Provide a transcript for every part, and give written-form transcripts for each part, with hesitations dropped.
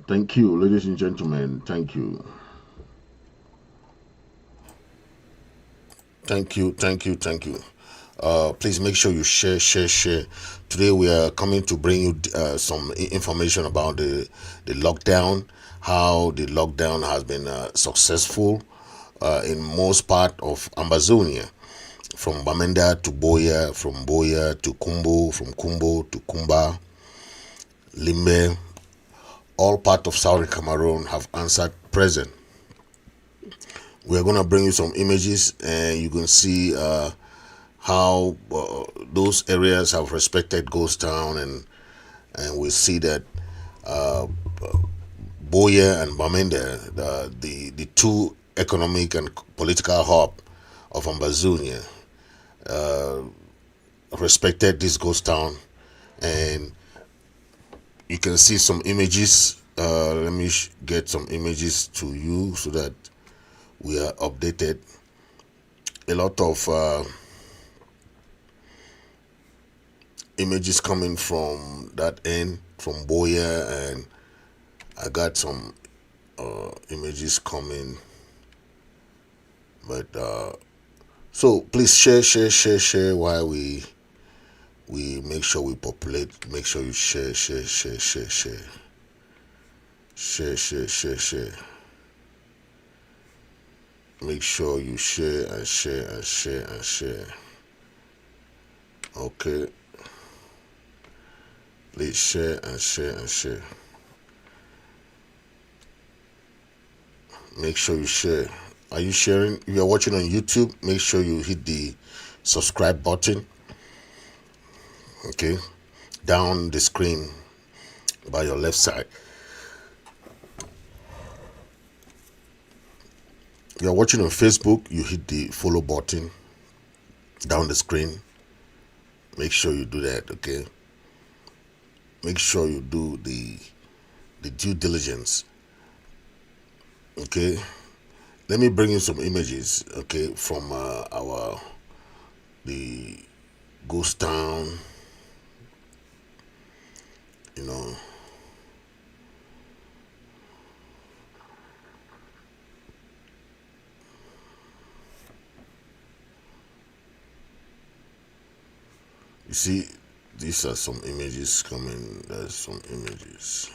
Thank you, ladies and gentlemen. Thank you. Thank you, thank you, thank you. Please make sure you share. Today we are coming to bring you some information about the lockdown, how the lockdown has been successful in most part of Amazonia, from Bamenda to Buea, from Buea to Kumbo, from Kumbo to Kumba, Limbe. All part of southern Cameroon have answered present. We're going to bring you some images and you can see how those areas have respected ghost town, and we see that Buea and Bamenda, the two economic and political hub of Amazonia, respected this ghost town. And you can see some images. Let me get some images to you so that we are updated. A lot of images coming from that end, from Buea, and I got some images coming. But so please share while we make sure we populate. Make sure you share. Make sure you share. Okay. Please share. Make sure you share. Are you sharing? If you're watching on YouTube, make sure you hit the subscribe button. Okay. Down the screen by your left side. If you're watching on Facebook, you hit the follow button down the screen. Make sure you do that, okay? Make sure you do the due diligence. Okay? Let me bring you some images, okay, from the ghost town, you know. You see, these are some images coming. There's some images.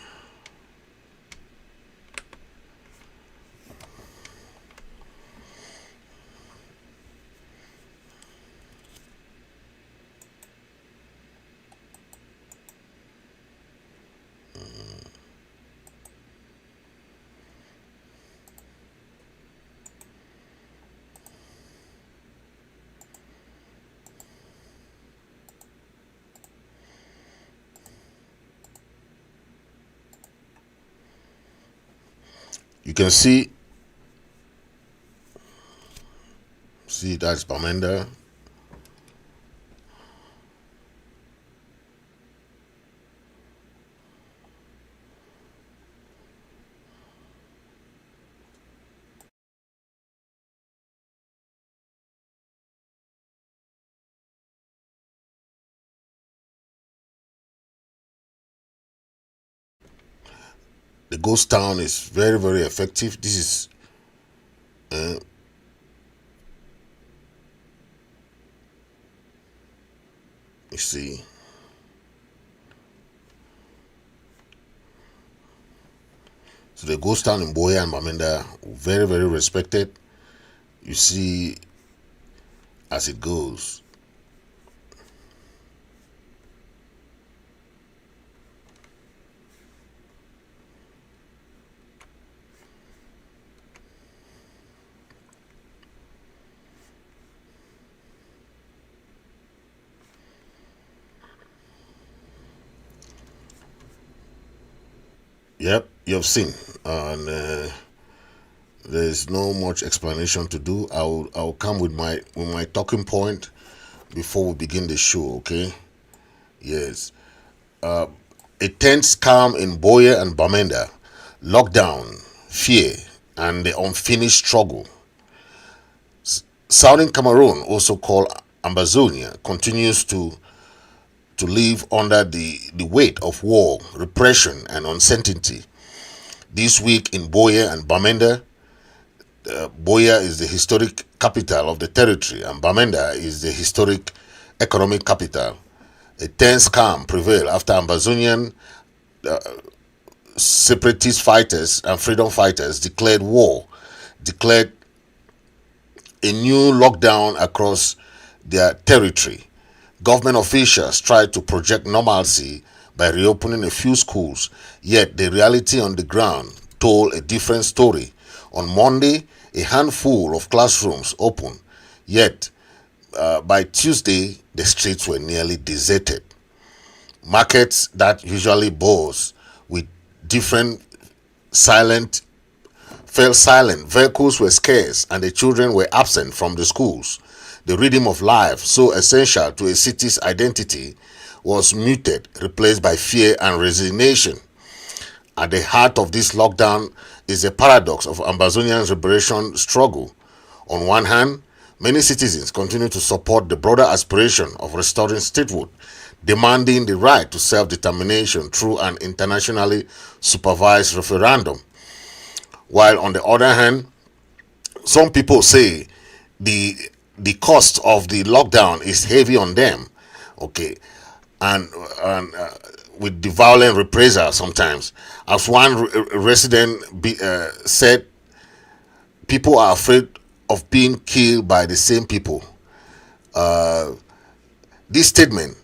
You can see that's Bamenda. The ghost town is very, very effective. This is you see, so the ghost town in Buea and Bamenda, very, very respected. You see as it goes. Yep, you've seen, and there's no much explanation to do. I'll come with my talking point before we begin the show. Okay? Yes. A tense calm in Buea and Bamenda, lockdown, fear, and the unfinished struggle. Southern Cameroon, also called Amazonia, continues to live under the weight of war, repression, and uncertainty. This week in Buea and Bamenda. Buea is the historic capital of the territory, and Bamenda is the historic economic capital. A tense calm prevailed after Ambazonian separatist fighters and freedom fighters declared a new lockdown across their territory. Government officials tried to project normalcy by reopening a few schools, yet the reality on the ground told a different story. On Monday, a handful of classrooms opened, yet by Tuesday, the streets were nearly deserted. Markets that usually buzz with different fell silent. Vehicles were scarce and the children were absent from the schools. The rhythm of life, so essential to a city's identity, was muted, replaced by fear and resignation. At the heart of this lockdown is a paradox of Ambazonians' liberation struggle. On one hand, many citizens continue to support the broader aspiration of restoring statehood, demanding the right to self-determination through an internationally supervised referendum. While on the other hand, some people say the cost of the lockdown is heavy on them, okay, and with the violent reprisal sometimes. As one resident said, people are afraid of being killed by the same people. This statement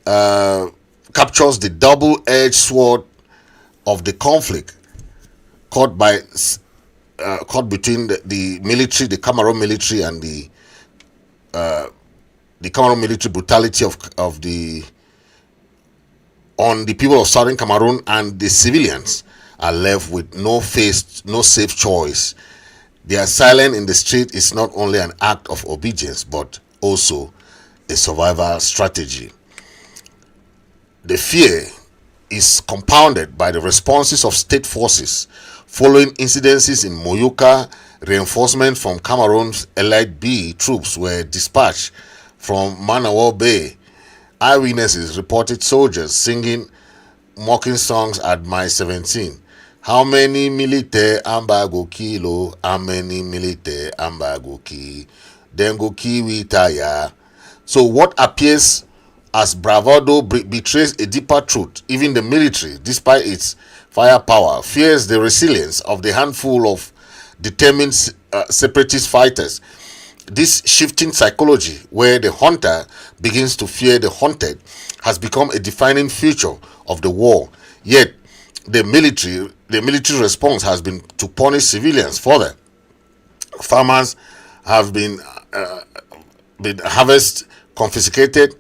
captures the double-edged sword of the conflict caught between the military, the Cameroon military, and the Cameroon military brutality on the people of southern Cameroon, and the civilians are left with no safe choice. Their silence in the street is not only an act of obedience, but also a survival strategy. The fear is compounded by the responses of state forces. Following incidences in Moyoka, reinforcements from Cameroon's Elite B troops were dispatched from Manawa Bay. Eyewitnesses reported soldiers singing mocking songs at Mile 17. How many militaire amba go kilo? How many militaire amba go ki? Then go kiwi tire. So what appears as bravado betrays a deeper truth. Even the military, despite its firepower, fears the resilience of the handful of determined separatist fighters. This shifting psychology, where the hunter begins to fear the hunted, has become a defining feature of the war. Yet, the military response has been to punish civilians further. Farmers have been harvest confiscated.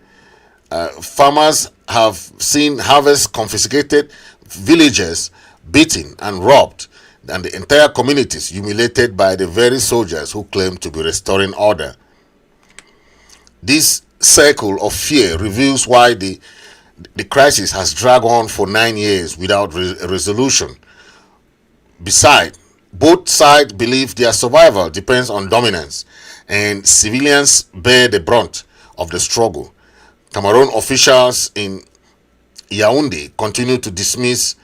Farmers have seen harvest confiscated, villagers beaten and robbed, and the entire communities humiliated by the very soldiers who claim to be restoring order. This circle of fear reveals why the crisis has dragged on for 9 years without resolution. Besides, both sides believe their survival depends on dominance, and civilians bear the brunt of the struggle. Cameroon officials in Yaoundé continue to dismiss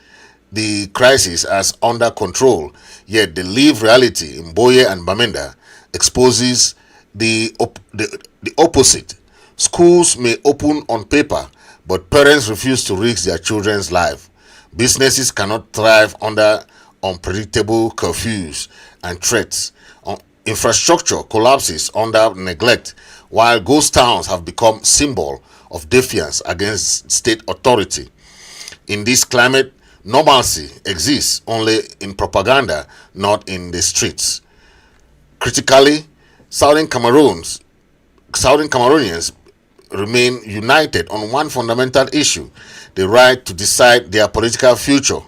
the crisis as under control, yet the lived reality in Buea and Bamenda exposes the opposite. Schools may open on paper, but parents refuse to risk their children's life. Businesses cannot thrive under unpredictable curfews and threats. Infrastructure collapses under neglect, while ghost towns have become symbol of defiance against state authority. In this climate, normalcy exists only in propaganda, not in the streets. Critically, Southern Cameroonians remain united on one fundamental issue: the right to decide their political future.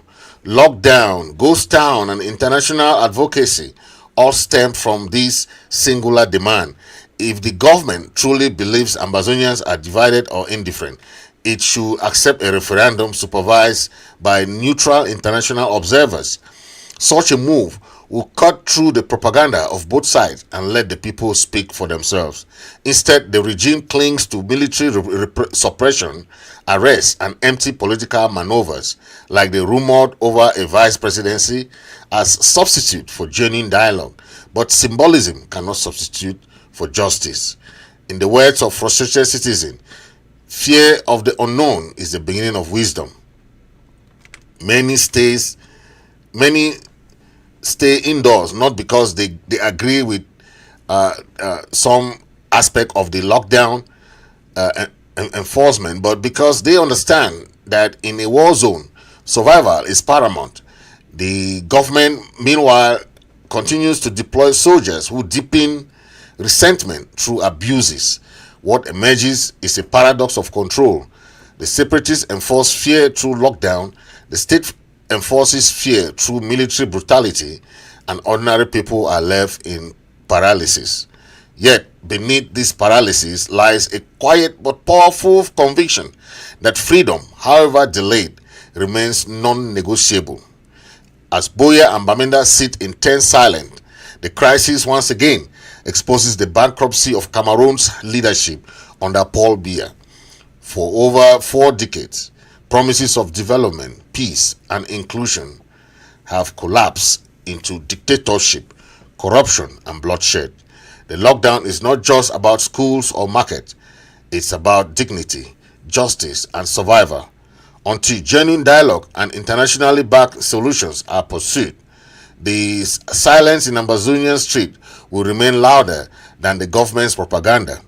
Lockdown, ghost town, and international advocacy all stem from this singular demand. If the government truly believes Ambazonians are divided or indifferent, it should accept a referendum supervised by neutral international observers. Such a move will cut through the propaganda of both sides and let the people speak for themselves. Instead, the regime clings to military suppression, arrests, and empty political maneuvers, like the rumored over a vice presidency, as substitute for genuine dialogue. But symbolism cannot substitute for justice. In the words of frustrated citizen, fear of the unknown is the beginning of wisdom. Many stays many stay indoors not because they agree with some aspect of the lockdown enforcement, but because they understand that in a war zone, survival is paramount. The government, meanwhile, continues to deploy soldiers who deepen resentment through abuses. What emerges is a paradox of control. The separatists enforce fear through lockdown, the state enforces fear through military brutality, and ordinary people are left in paralysis. Yet, beneath this paralysis lies a quiet but powerful conviction that freedom, however delayed, remains non negotiable. As Buea and Bamenda sit in tense silence, the crisis once again exposes the bankruptcy of Cameroon's leadership under Paul Biya. For over 4 decades, promises of development, peace, and inclusion have collapsed into dictatorship, corruption, and bloodshed. The lockdown is not just about schools or markets, it's about dignity, justice, and survival. Until genuine dialogue and internationally backed solutions are pursued, the silence in Amazonian street will remain louder than the government's propaganda.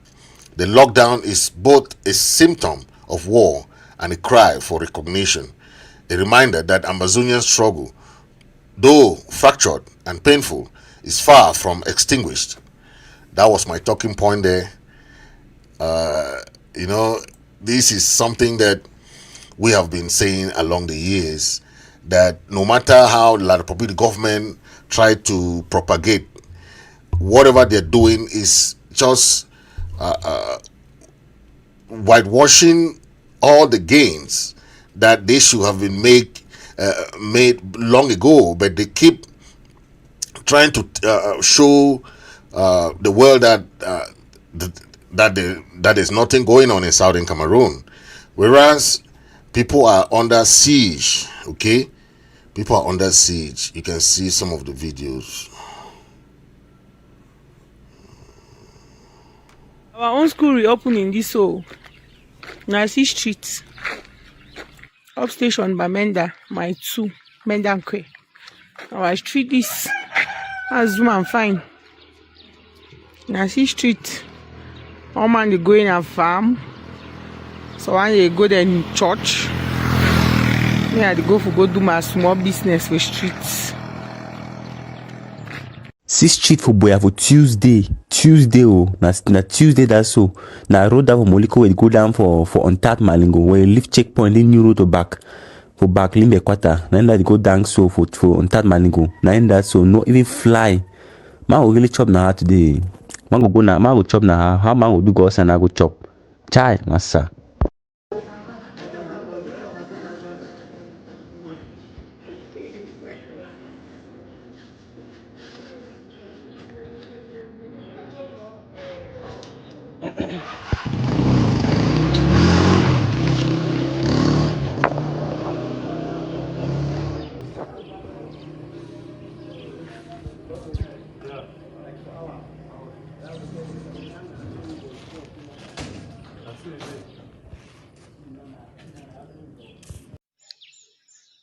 The lockdown is both a symptom of war and a cry for recognition, a reminder that Amazonian struggle, though fractured and painful, is far from extinguished. That was my talking point there. You know, this is something that we have been saying along the years, that no matter how the Republic government try to propagate, whatever they're doing is just whitewashing all the gains that they should have been made long ago, but they keep trying to show the world that that there's nothing going on in southern Cameroon, whereas people are under siege. Okay, people are under siege. You can see some of the videos. Our own school reopening this so Nasi Street, upstation Bamenda, my two, Mendankwe. Our street is as zoom and fine. Nasi Street, all man they go in a farm. So when they go there in church, yeah, they go for go do my small business for streets. 6th Street for Buea for Tuesday oh, na Tuesday that's so. Na road down for Moliko we go down for Untat Malingo where you leave checkpoint in new road to back for back Limbe Quarter. Then that go down so for Untat Malingo. Na in that so no even fly. Man will really chop na her today. Man go chop na her. How man will do go and I go chop. Chai, massa.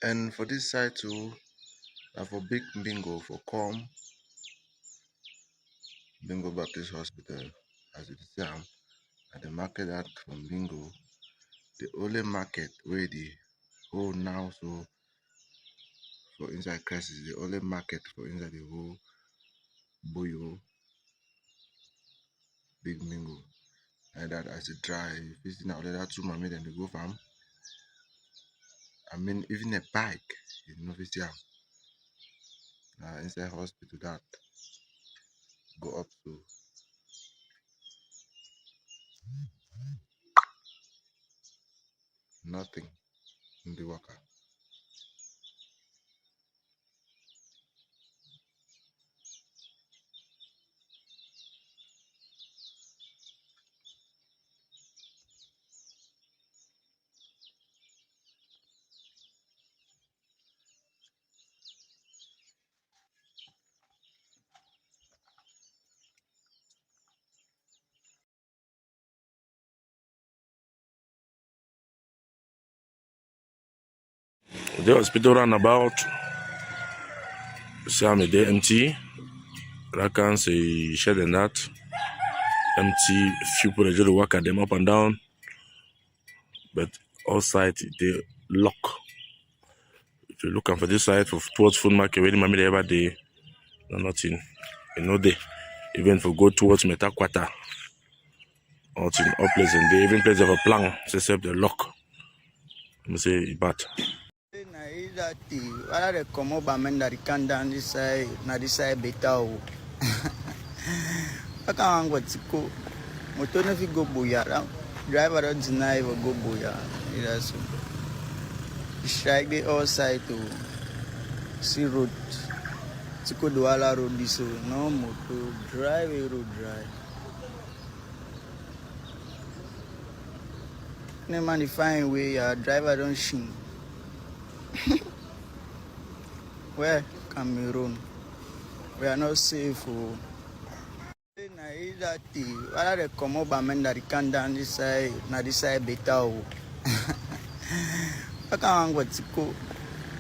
And for this side too, for big bingo for Bingo Baptist Hospital, as you see at the market out from Bingo, the only market where the whole now so for inside crisis, the only market for inside the whole Boyo Big Bingo. And that as it dry, visiting out that 2 mommy then they go farm. I mean even a bike, you know, visit inside hospital that go up to nothing in the worker. The hospital roundabout, see I'm there empty. I can say shed and that. Empty, few people just walk at them up and down. But outside they lock. If you're looking for this side for towards food market, where the mommy ever day, no nothing. You know they even for go towards Metaquata. Out in all places, they even place of a plan, except the lock. Let me say but. Wala de komo Bamenda di kanda this side na this side beta o. Aka wango tiko moto na fi go Buea. Driver don't deny go Buea. That's so. Strike the all side to see road. Tiko Douala road this so no moto drive a road drive. No man define way driver don't shin. Where Cameroon? We are not safe. Wala de komo Bamenda di kanda this side na this side beta o. Aka wango tiko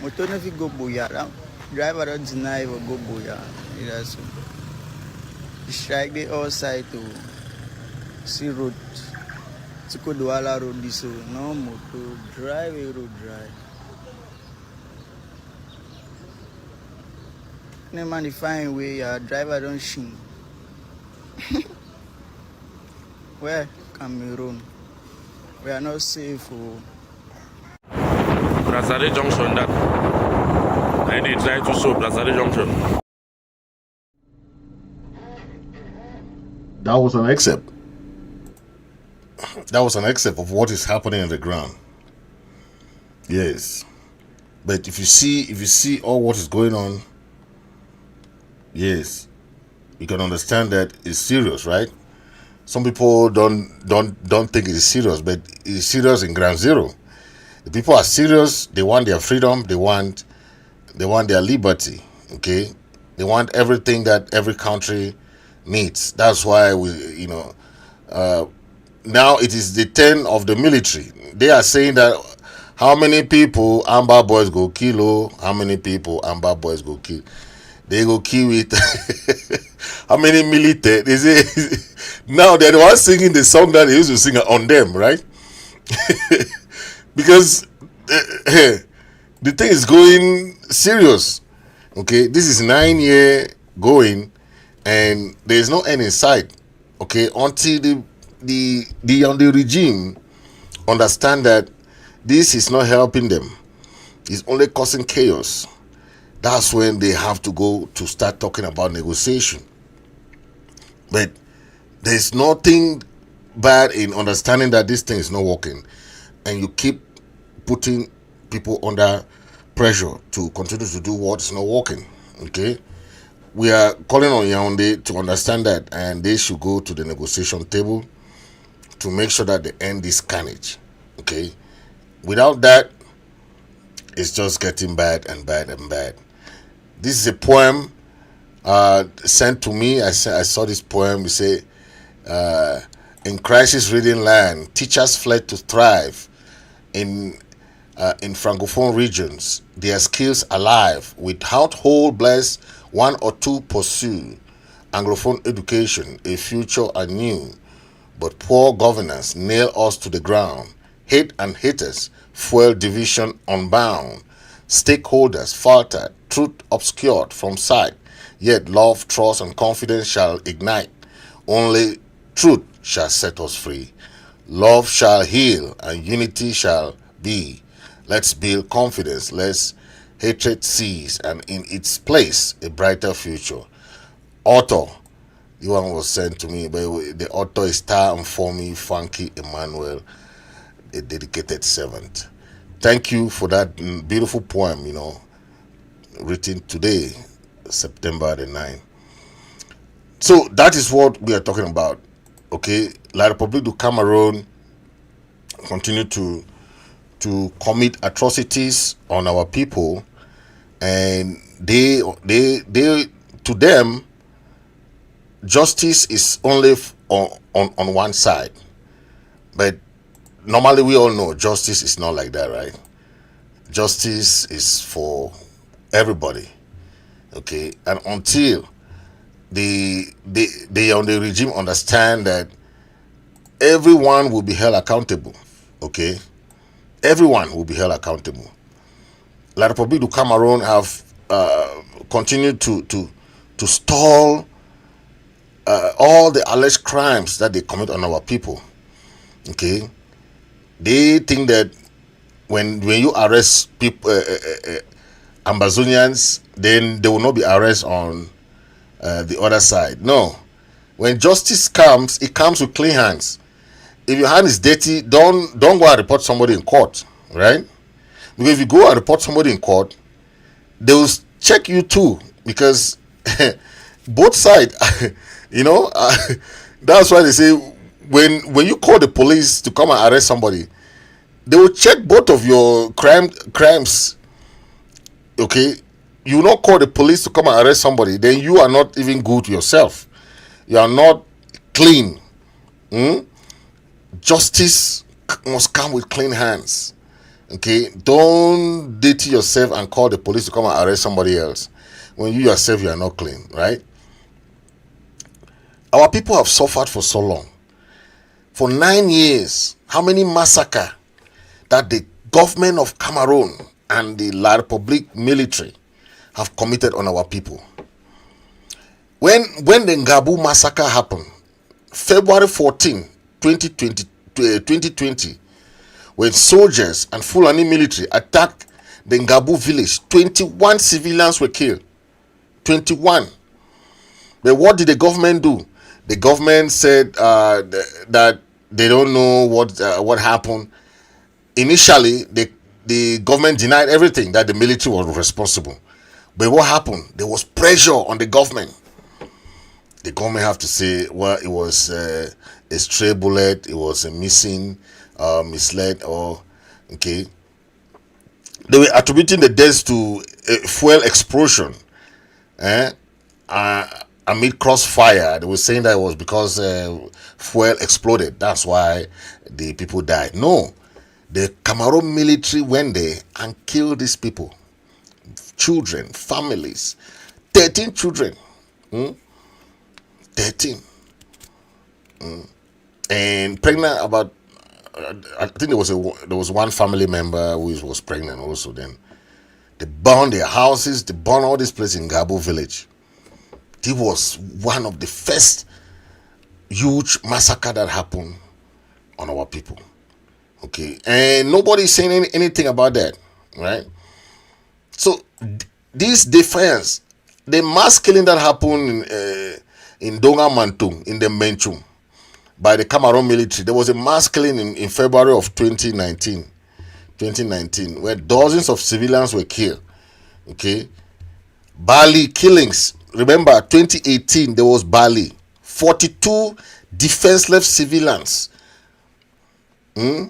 moto na fi go Buea. Driver don't deny go Buea. That's so. Strike the all side to see road. Tiko Douala road this so no moto drive a road drive. No man define way driver don't shin. Where Cameroon? We are not safe. Brazil Junction that. I did try to show Brazil Junction. That was an excerpt. That was an excerpt of what is happening on the ground. Yes. But if you see all what is going on, yes, you can understand that it's serious, right? Some people don't think it is serious, but it is serious in ground zero. The people are serious. They want their freedom. They want their liberty. Okay, they want everything that every country needs. That's why now it is the turn of the military. They are saying that how many people Amber boys go kill? How many people Amber boys go kill? They go kill with how many military? They say now they're the ones singing the song that they used to sing on them, right? Because the thing is going serious. Okay, this is 9 year going, and there is no end in sight. Okay, until the regime understand that this is not helping them, it's only causing chaos. That's when they have to go to start talking about negotiation. But there's nothing bad in understanding that this thing is not working, and you keep putting people under pressure to continue to do what's not working. Okay, we are calling on Yaoundé to understand that, and they should go to the negotiation table to make sure that they end this carnage. Okay, without that, it's just getting bad and bad and bad. This is a poem sent to me. I saw this poem. We say, in crisis-ridden land, teachers fled to thrive in francophone regions. Their skills alive. Without hold bless, one or two pursue anglophone education, a future anew. But poor governance nail us to the ground. Hate and haters fuel division unbound. Stakeholders faltered, truth obscured from sight. Yet love, trust, and confidence shall ignite. Only truth shall set us free. Love shall heal, and unity shall be. Let's build confidence, let's hatred cease, and in its place, a brighter future. Author, the one was sent to me, but the author is Star and Formy Funky Emmanuel, a dedicated servant. Thank you for that beautiful poem, written today, September the 9th. So that is what we are talking about. Okay, La République du Cameroon continue to commit atrocities on our people, and they to them, justice is only on one side. But normally we all know justice is not like that, right? justice is for everybody. Okay, and until the on the regime understand that everyone will be held accountable. Okay, everyone will be held accountable. La République du Cameroon have continued to stall all the alleged crimes that they commit on our people. Okay, they think that when you arrest people, Ambazonians, then there will not be arrest on the other side. No, when justice comes, it comes with clean hands. If your hand is dirty, don't go and report somebody in court, right? Because if you go and report somebody in court, they will check you too, because both sides, you know, that's why they say when you call the police to come and arrest somebody, they will check both of your crimes. Okay, you not call the police to come and arrest somebody, then you are not even good yourself. You are not clean. Justice must come with clean hands. Okay, don't dirty yourself and call the police to come and arrest somebody else when you yourself you are not clean, right? Our people have suffered for so long. For 9 years, how many massacre that the government of Cameroon and the La République military have committed on our people. When the Ngabu massacre happened, February 14, 2020, when soldiers and Fulani military attacked the Ngabu village, 21 civilians were killed. 21. But what did the government do? The government said that they don't know what happened. Initially, the government denied everything, that the military was responsible. But what happened? There was pressure on the government. The government have to say, well, it was a stray bullet, it was a missing, misled, or okay. They were attributing the deaths to a fuel explosion, amid crossfire. They were saying that it was because fuel exploded. That's why the people died. No, the Cameroon military went there and killed these people, children, families, 13 children. 13 and pregnant about I think there was one family member who was pregnant also. Then they burned their houses, they burned all this place in Gabo village. It was one of the first huge massacre that happened on our people. Okay, and nobody's saying anything about that, right? So this defiance, the mass killing that happened in Donga Mantung, in the Menchum, by the Cameroon military. There was a mass killing in February of 2019, where dozens of civilians were killed. Okay, Bali killings. Remember, 2018 there was Bali, 42 defenseless civilians. They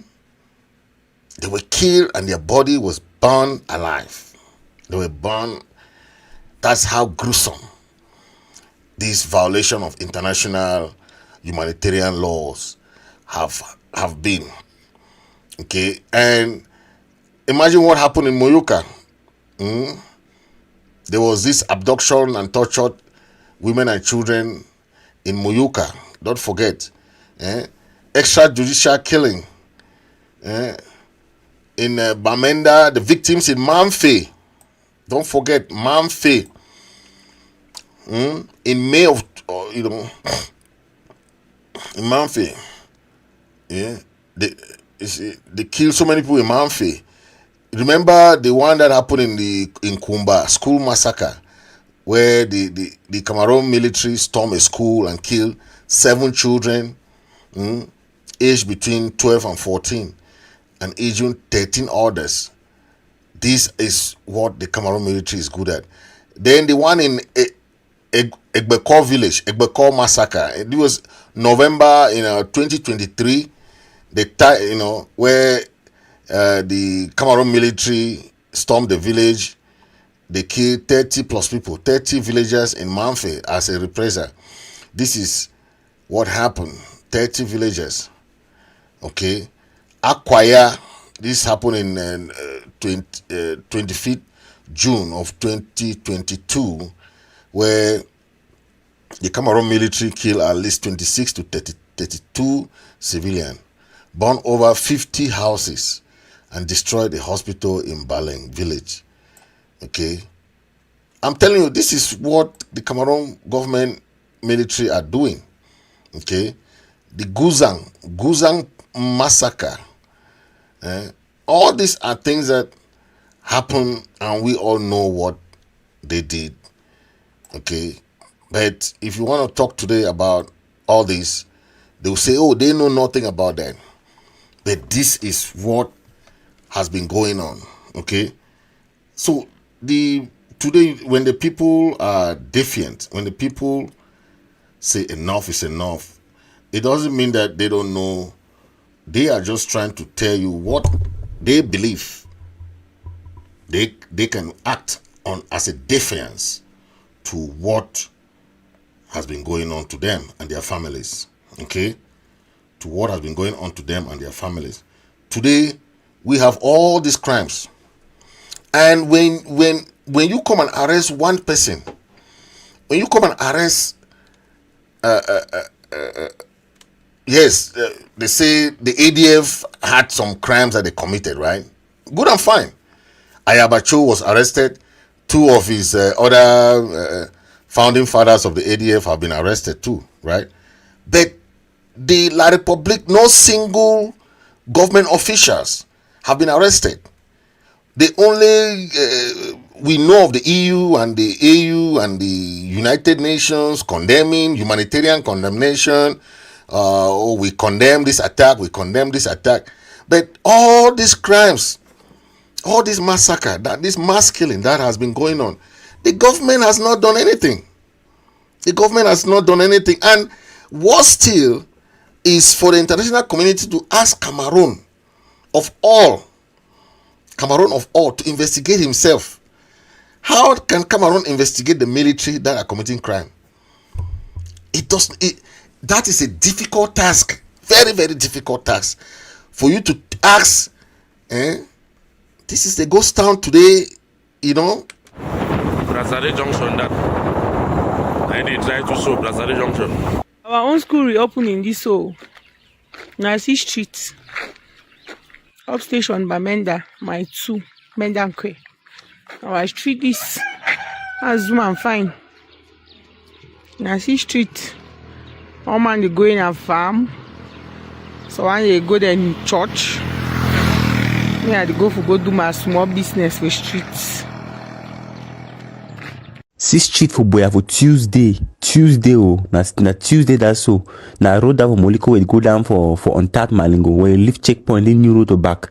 were killed and their body was burned alive. They were burned. That's how gruesome this violation of international humanitarian laws have been. Okay, and imagine what happened in Moyoka. There was this abduction and tortured women and children in Moyoka. Don't forget. Extrajudicial killing. In Bamenda, the victims in Mamfe. Don't forget Mamfe. In May of, in Mamfe, they killed so many people in Mamfe. Remember the one that happened in Kumba school massacre, where the Cameroon military stormed a school and killed 7 children, aged between 12 and 14, and injured 13 others. This is what the Cameroon military is good at. Then the one in Egbeko village, Egbeko massacre. It was November 2023. Where the Cameroon military stormed the village. They killed 30 plus people, 30 villagers in Manfe as a reprisal. This is what happened. 30 villagers. Okay. Akwaya This happened in 25th June of 2022, where the Cameroon military killed at least 26 to 32 civilians, burned over 50 houses, and destroyed a hospital in Baleng village. Okay, I'm telling you, this is what the Cameroon government military are doing. Okay, the Guzang massacre. All these are things that happen, and we all know what they did. Okay, but if you want to talk today about all this, they will say, "Oh, they know nothing about that." But this is what has been going on. Okay, so the today when the people are defiant, when the people say enough is enough, it doesn't mean that they don't know. They are just trying to tell you what they believe they can act on as a defiance to what has been going on to them and their families. Okay, to what has been going on to them and their families. Today we have all these crimes, and when you come and arrest one person, when you come and arrest, yes, they say the ADF had some crimes that they committed, right? Good and fine. Ayabacho was arrested. Two of his other founding fathers of the ADF have been arrested too, right? But the La Republique, no single government officials have been arrested. The only we know of the EU and the AU and the United Nations condemning humanitarian condemnation. Oh, we condemn this attack. We condemn this attack. But all these crimes, all this massacre, that this mass killing that has been going on, the government has not done anything. The government has not done anything, and what still is for the international community to ask of all, Cameroon of all, to investigate himself. How can Cameroon investigate the military that are committing crime? It does. That is a difficult task, very very difficult task, for you to ask. This is the ghost town today, you know. Brazare Junction, that I did try to show Brazare Junction. Our own school reopening this so Nasi Street, upstation Bamenda, my two Mendankwe. Our street is as zoom and fine. Nasi Street, all man they go in a farm, so when they go there in church, me I dey go do my small business for streets. See street for Buea for Tuesday oh, na Tuesday that's so. Na road that for Moliko will go down for untapped Malingo where you leave checkpoint then new road to back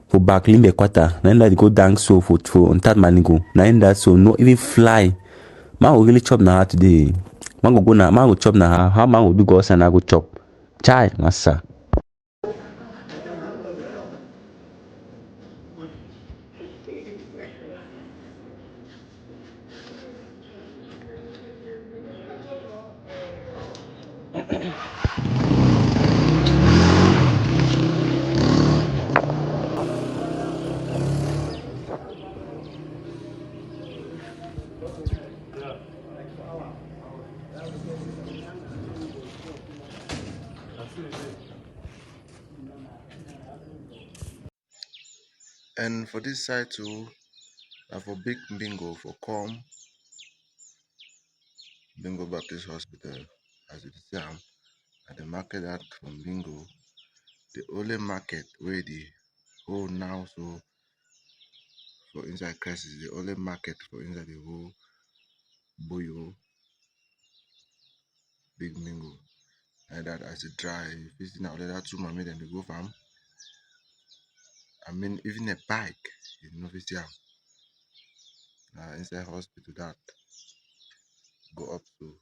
for back limbe quarter. Then that go down so for untapped Malingo. Na in that so no even fly. Man will really chop na today. Man go chop na how man will do go and I go chop. Chai massa. And for this side too, for big bingo for Bingo Baptist Hospital, as you see am, at the market that from Bingo, the only market where the whole now so for inside crisis, the only market for inside the whole Boyo big Bingo. And that as you drive, visiting out that two mommy then they go farm. I mean even a bike, you know visit am. Inside hospital that go up to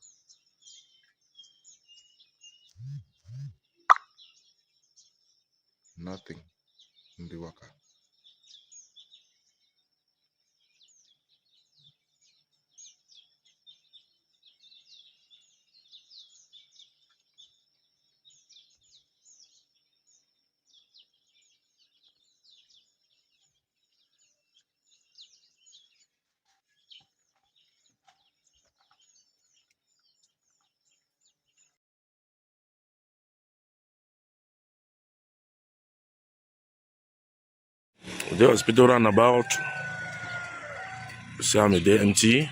nothing in the worker. The hospital roundabout, Sam is there empty.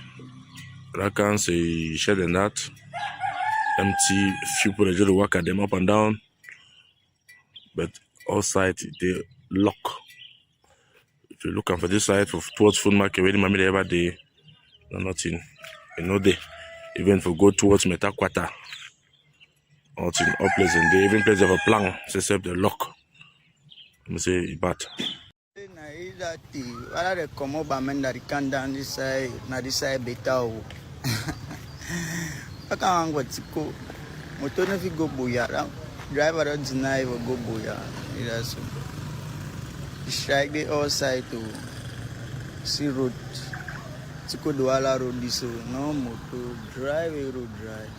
Rakan say shed and that. Empty, few people just walk at them up and down. But outside they lock. If you're looking for this side towards food market, where the mammy ever day, no nothing. You know they even if we go towards Metaquata. Out in all places, they even place of a plan, except the lock. I'm say bad. Wala de komo Bamenda di kanda na this side beta o. Aka wango tiko moto no fi go Buea. Driver don't deny will go Buea. That's strike the all side to see road. Tiko Douala road this so no moto drive a road drive.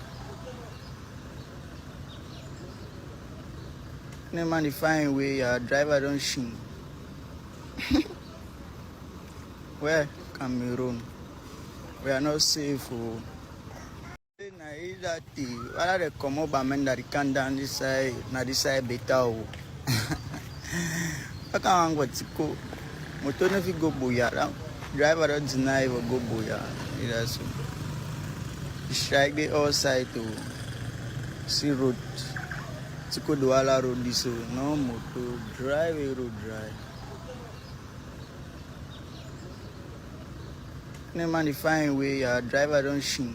No man find way driver don't shin. Where Cameroon? We are not safe. Wala de komo Bamenda di kanda na this side beta o. Aka wango tiko moto no fi go Buea. Driver don't deny will go Buea. That's strike the all side to see road. Tiko Douala road this so no moto drive a road drive. No man find way driver don't shin.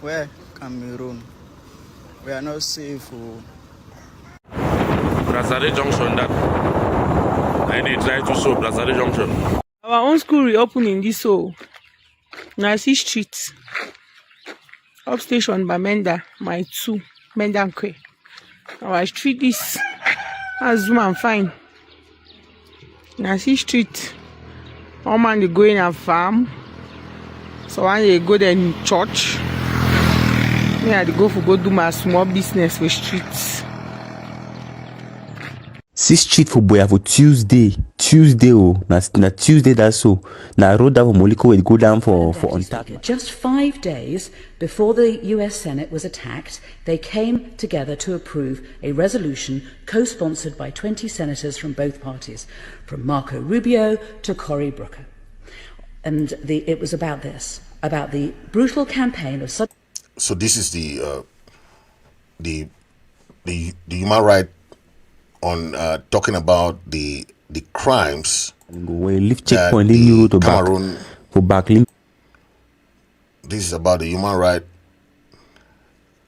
Where Cameroon? We are not safe. Brazil Junction that. I need try to show Brazil Junction. Our own school reopening this so. Nasi Street. Upstation Bamenda, my 2, Mendankwe. Our street is as woman fine. Nasi Street. All man they go in a farm. So when they go there in church, me I dey go do my small business for streets. 6th Street for Buea for Tuesday oh, na Tuesday that's so. Na road that for Moliko will go down for untapped. Just 5 days before the US Senate was attacked, they came together to approve a resolution co-sponsored by 20 senators from both parties, from Marco Rubio to Cory Booker. And it was about this, about the brutal campaign of such. So this is the human right on talking about the crimes We lift checkpoint in Euro to Cameroon. For backlink. This is about the human right.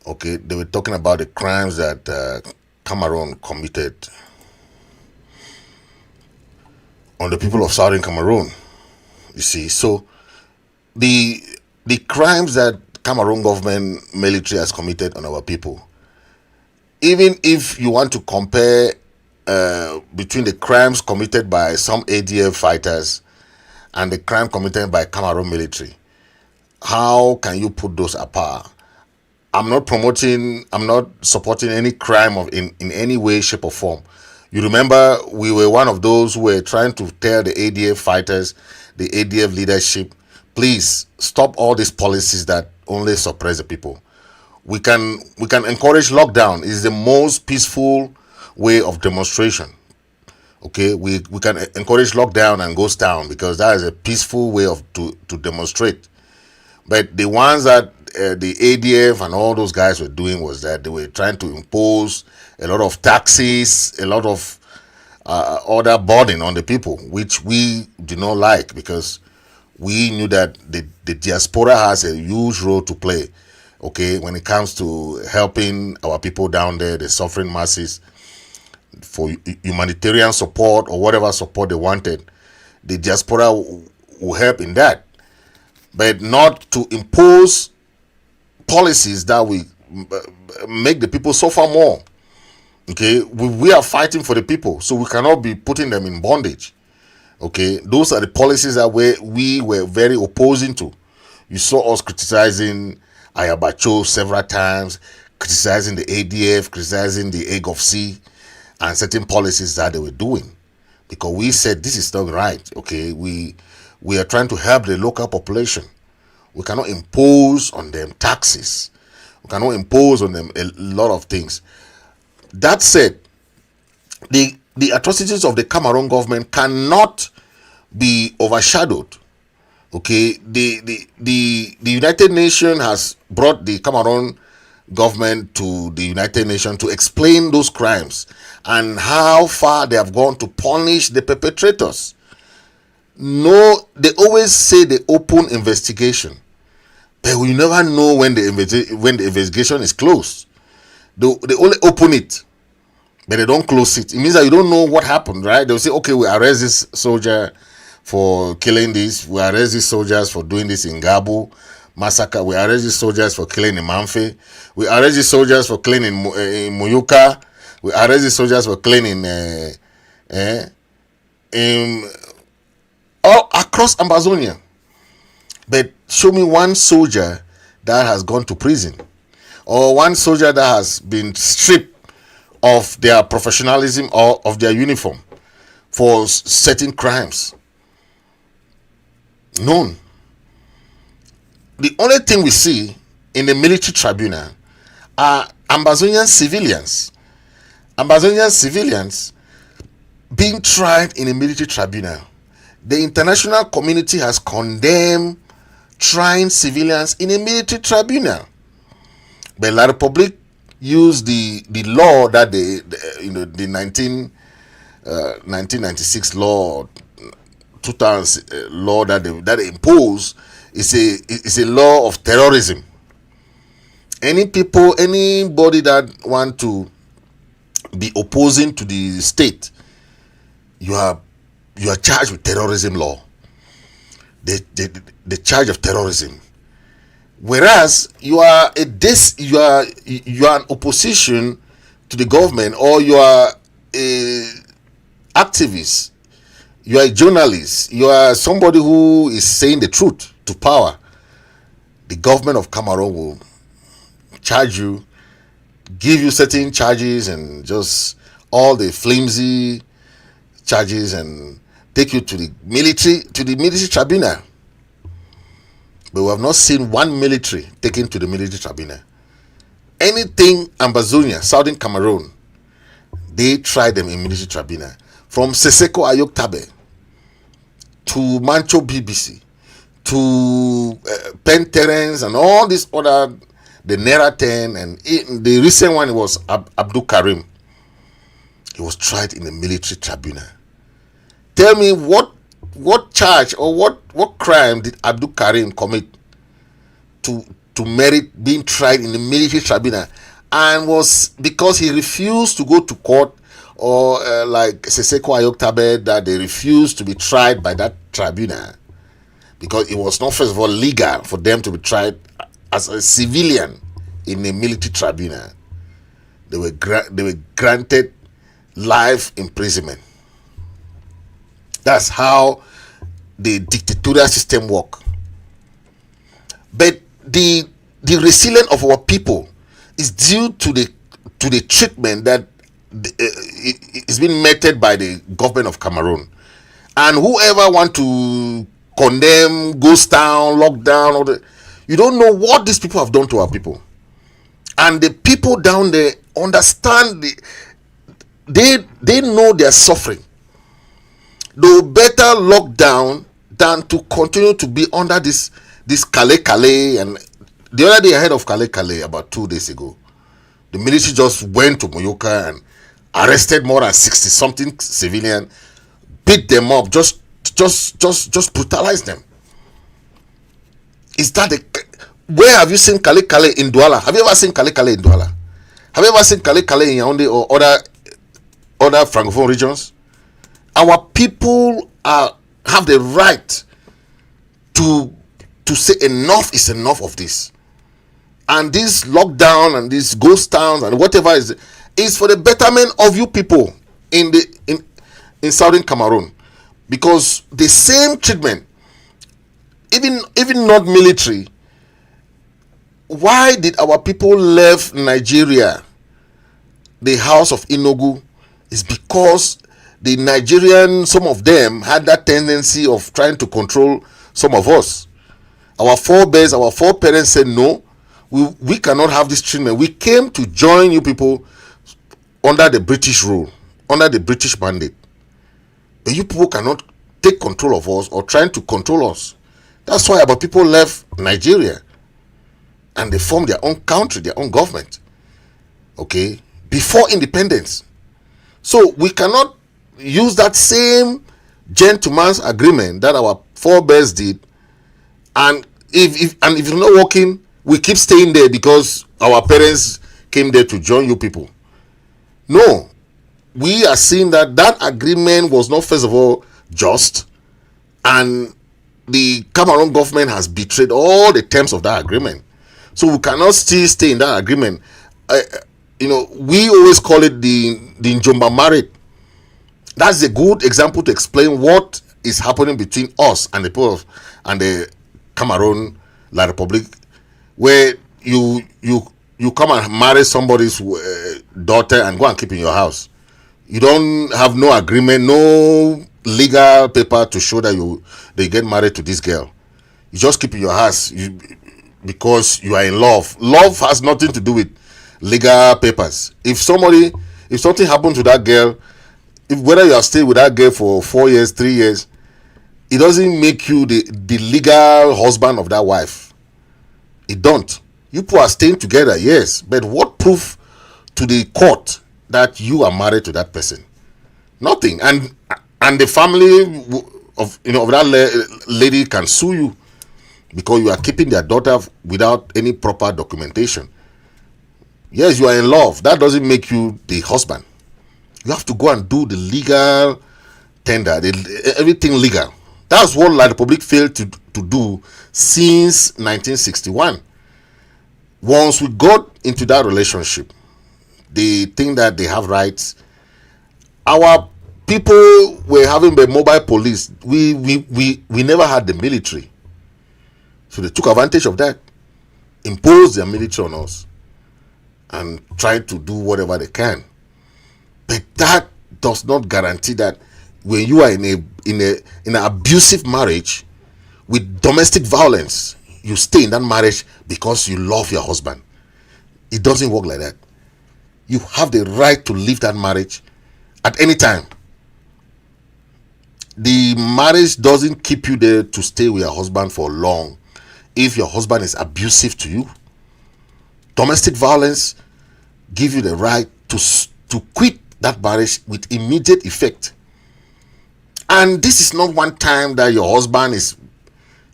Okay, they were talking about the crimes that Cameroon committed on the people of Southern Cameroon. You see, so the crimes that Cameroon government military has committed on our people, even if you want to compare between the crimes committed by some ADF fighters and the crime committed by Cameroon military, how can you put those apart? I'm not supporting any crime in any way, shape, or form. You remember we were one of those who were trying to tell the ADF fighters, the ADF leadership, please stop all these policies that only suppress the people. We can encourage lockdown. It's the most peaceful way of demonstration. Okay, we can encourage lockdown and ghost town because that is a peaceful way to demonstrate. But the ones that the ADF and all those guys were doing was that they were trying to impose a lot of taxes, a lot of other burden on the people, which we do not like because we knew that the diaspora has a huge role to play, okay, when it comes to helping our people down there, the suffering masses, for humanitarian support or whatever support they wanted. The diaspora will help in that, but not to impose policies that will make the people suffer more. Okay, we are fighting for the people, so we cannot be putting them in bondage. Okay, those are the policies that we were very opposing to. You saw us criticizing Ayabacho several times, criticizing the ADF, criticizing the AGOFC, and certain policies that they were doing, because we said this is not right. Okay, we are trying to help the local population. We cannot impose on them taxes. We cannot impose on them a lot of things. That said, the the atrocities of the Cameroon government cannot be overshadowed. Okay, the United Nations has brought the Cameroon government to the United Nations to explain those crimes and how far they have gone to punish the perpetrators. No, they always say they open investigation, but we never know when the investigation is closed. They only open it, but they don't close it. It means that you don't know what happened, right? They'll say, okay, we arrest this soldier for killing this. We arrest these soldiers for doing this in Gabu massacre. We arrest these soldiers for killing in Manfe. We arrest these soldiers for killing in Muyuka. We arrest these soldiers for killing in all across Amazonia. But show me one soldier that has gone to prison, or one soldier that has been stripped of their professionalism or of their uniform for certain crimes. None. The only thing we see in the military tribunal are Amazonian civilians. Amazonian civilians being tried in a military tribunal. The international community has condemned trying civilians in a military tribunal. But La Republic used the law that the 1996 law, 2000 law that they imposed is a law of terrorism. Anybody that want to be opposing to the state, you are charged with terrorism law. The charge of terrorism. Whereas you are an opposition to the government, or you are a activist, you are a journalist, you are somebody who is saying the truth to power, the government of Cameroon will charge you, give you certain charges and just all the flimsy charges and take you to the military tribunal. But we have not seen one military taken to the military tribunal. Anything Ambazonia, Southern Cameroon, they try them in military tribunal. From Seseko Ayok Tabe to Mancho BBC to Penterens and all these other, the Nera 10, and the recent one was Abdul Karim. He was tried in a military tribunal. Tell me what charge or what crime did Abdul Karim commit to merit being tried in the military tribunal? And was because he refused to go to court, or like Seseko Ayok Tabe, that they refused to be tried by that tribunal because it was not, first of all, legal for them to be tried as a civilian in a military tribunal. They were granted life imprisonment. That's how the dictatorial system works. But the resilience of our people is due to the treatment that is being meted by the government of Cameroon. And whoever want to condemn, ghost town, lockdown, you don't know what these people have done to our people. And the people down there understand, they know they are suffering. They better lock down than to continue to be under this Calais. And the other day ahead of Calais, about 2 days ago, the military just went to Muyuka and arrested more than 60 something civilians, beat them up, just brutalized them. Is that where have you seen Calais in Douala? Have you ever seen Calais in Douala? Have you ever seen Calais in Yaoundé or other francophone regions? Our people have the right to say enough is enough of this. And this lockdown and these ghost towns and whatever is for the betterment of you people in Southern Cameroon. Because the same treatment, even not military, why did our people leave Nigeria, the house of Inugu, is because the Nigerian, some of them had that tendency of trying to control some of us. Our forebears, our foreparents said, no, we cannot have this treatment. We came to join you people under the British rule. under the British mandate. But you people cannot take control of us or trying to control us. That's why our people left Nigeria and they formed their own country, their own government. Okay, before independence. So we cannot use that same gentleman's agreement that our forebears did, and if it's not working, we keep staying there because our parents came there to join you people. No, we are seeing that agreement was not, first of all, just, and the Cameroon government has betrayed all the terms of that agreement. So we cannot still stay in that agreement. We always call it the Njomba marriage. That's a good example to explain what is happening between us and the people and the Cameroon La Republic, where you come and marry somebody's daughter and go and keep in your house. You don't have no agreement, no legal paper to show that they get married to this girl. You just keep in your house because you are in love. Love has nothing to do with legal papers. If something happened to that girl, whether you are staying with that girl for 4 years, 3 years, it doesn't make you the legal husband of that wife. It don't. You people are staying together, yes, but what proof to the court that you are married to that person? Nothing. And the family of that lady can sue you because you are keeping their daughter without any proper documentation. Yes, you are in love. That doesn't make you the husband. You have to go and do the legal tender, everything legal. That's what La Republic failed to do since 1961. Once we got into that relationship, they think that they have rights. Our people were having the mobile police. We never had the military. So they took advantage of that, imposed their military on us, and tried to do whatever they can. But that does not guarantee that when you are in an abusive marriage with domestic violence, you stay in that marriage because you love your husband. It doesn't work like that. You have the right to leave that marriage at any time. The marriage doesn't keep you there to stay with your husband for long if your husband is abusive to you. Domestic violence give you the right to quit that marriage with immediate effect. And this is not one time that your husband is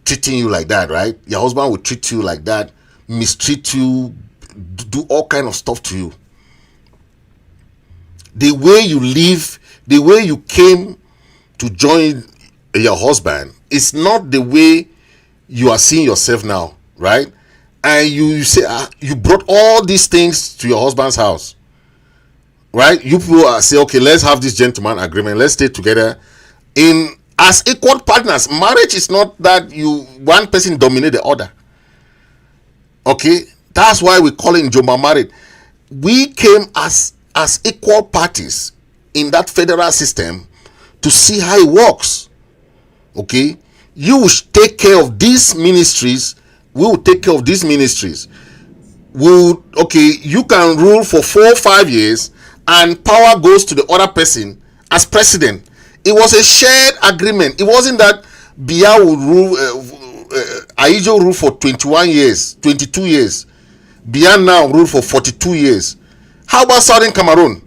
treating you like that, right? Your husband will treat you like that, mistreat you, do all kind of stuff to you. The way you live, the way you came to join your husband is not the way you are seeing yourself now, right? And you say you brought all these things to your husband's house, right? You people say, okay, let's have this gentleman agreement, let's stay together as equal partners. Marriage is not that one person dominate the other. Okay, that's why we call it Njomba marriage. We came as equal parties in that federal system to see how it works. Okay, you will take care of these ministries, we will take care of these ministries. You can rule for 4 or 5 years and power goes to the other person as president. It was a shared agreement. It wasn't that Biya would rule, Aijo rule for 21 years, 22 years. Biya now rule for 42 years. How about Southern Cameroon?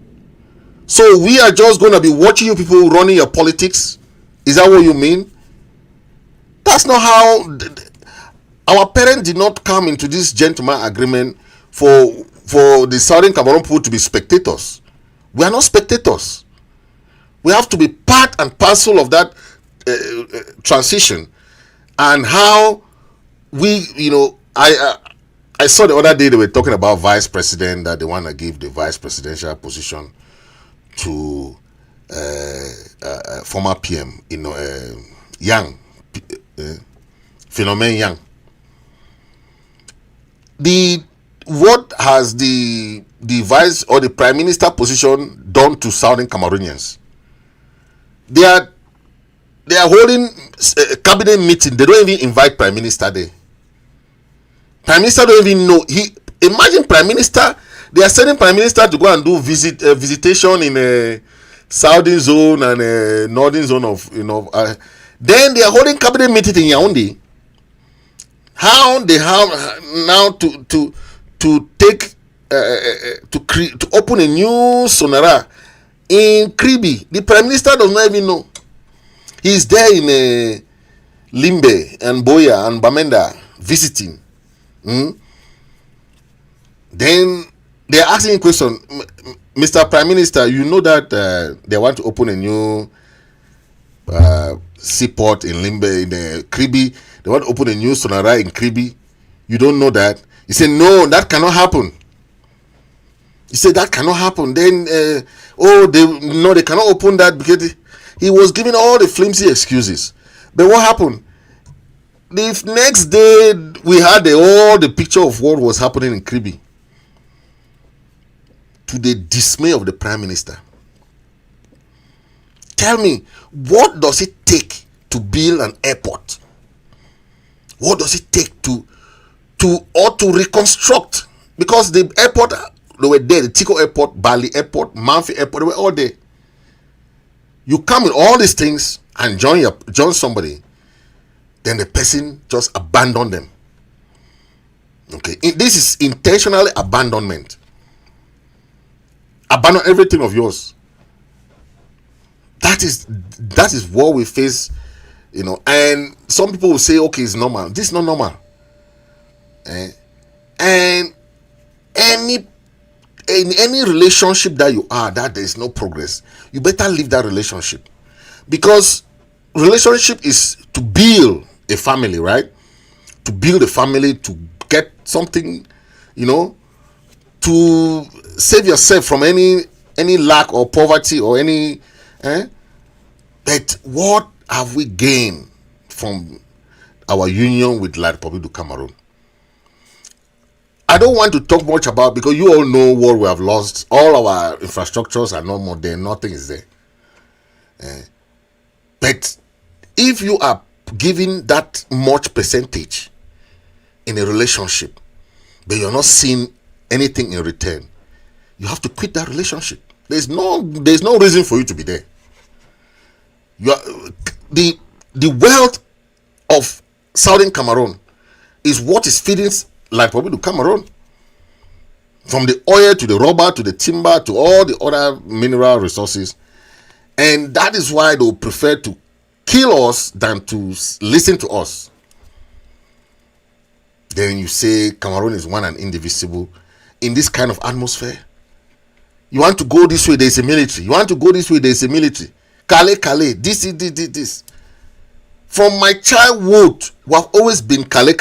So we are just going to be watching you people running your politics? Is that what you mean? That's not how. Our parents did not come into this gentleman agreement for the Southern Cameroon people to be spectators. We are not spectators. We have to be part and parcel of that transition. And how I saw the other day they were talking about vice president, that they want to give the vice presidential position to former PM, Yang, Phenomen Yang. What has the vice or the prime minister position done to Southern Cameroonians? They are holding a cabinet meeting. They don't even invite prime minister there. Prime minister don't even know. Imagine prime minister. They are sending prime minister to go and do visitation in southern zone and northern zone of then they are holding cabinet meeting in Yaoundé. How they have now to take to open a new sonara in Kribi. The prime minister does not even know. He's there in Limbe and Buea and Bamenda visiting. Then they're asking a question, Mr. Prime Minister, you know that they want to open a new seaport in Limbe, in Kribi. They want to open a new sonara in Kribi. You don't know that? He said, no, that cannot happen. He said, that cannot happen. Then, they cannot open that because he was giving all the flimsy excuses. But what happened? The next day, we had all the picture of what was happening in Kribi. To the dismay of the Prime Minister. Tell me, what does it take to build an airport? What does it take to reconstruct? Because the airport, they were there, the Tico Airport, Bali Airport, Manfi Airport, they were all there. You come with all these things and join somebody, then the person just abandon them. Okay, this is intentionally abandonment. Abandon everything of yours. That is what we face, and some people will say, okay, it's normal. This is not normal. And in any relationship that you are, that there is no progress, you better leave that relationship, because relationship is to build a family, right? To build a family, to get something, to save yourself from any lack or poverty or any. But what have we gained from our union with La République du Cameroon? I don't want to talk much about, because you all know what we have lost. All our infrastructures are no more there. Nothing is there. But if you are giving that much percentage in a relationship, but you're not seeing anything in return, you have to quit that relationship. There's no reason for you to be there. The wealth of Southern Cameroon is what is feeding La République du Cameroon, from the oil to the rubber to the timber to all the other mineral resources, and that is why they prefer to kill us than to listen to us. Then you say Cameroon is one and indivisible in this kind of atmosphere. You want to go this way, there is a military. You want to go this way, there is a military. Calais, this. From my childhood, we have always been Calais.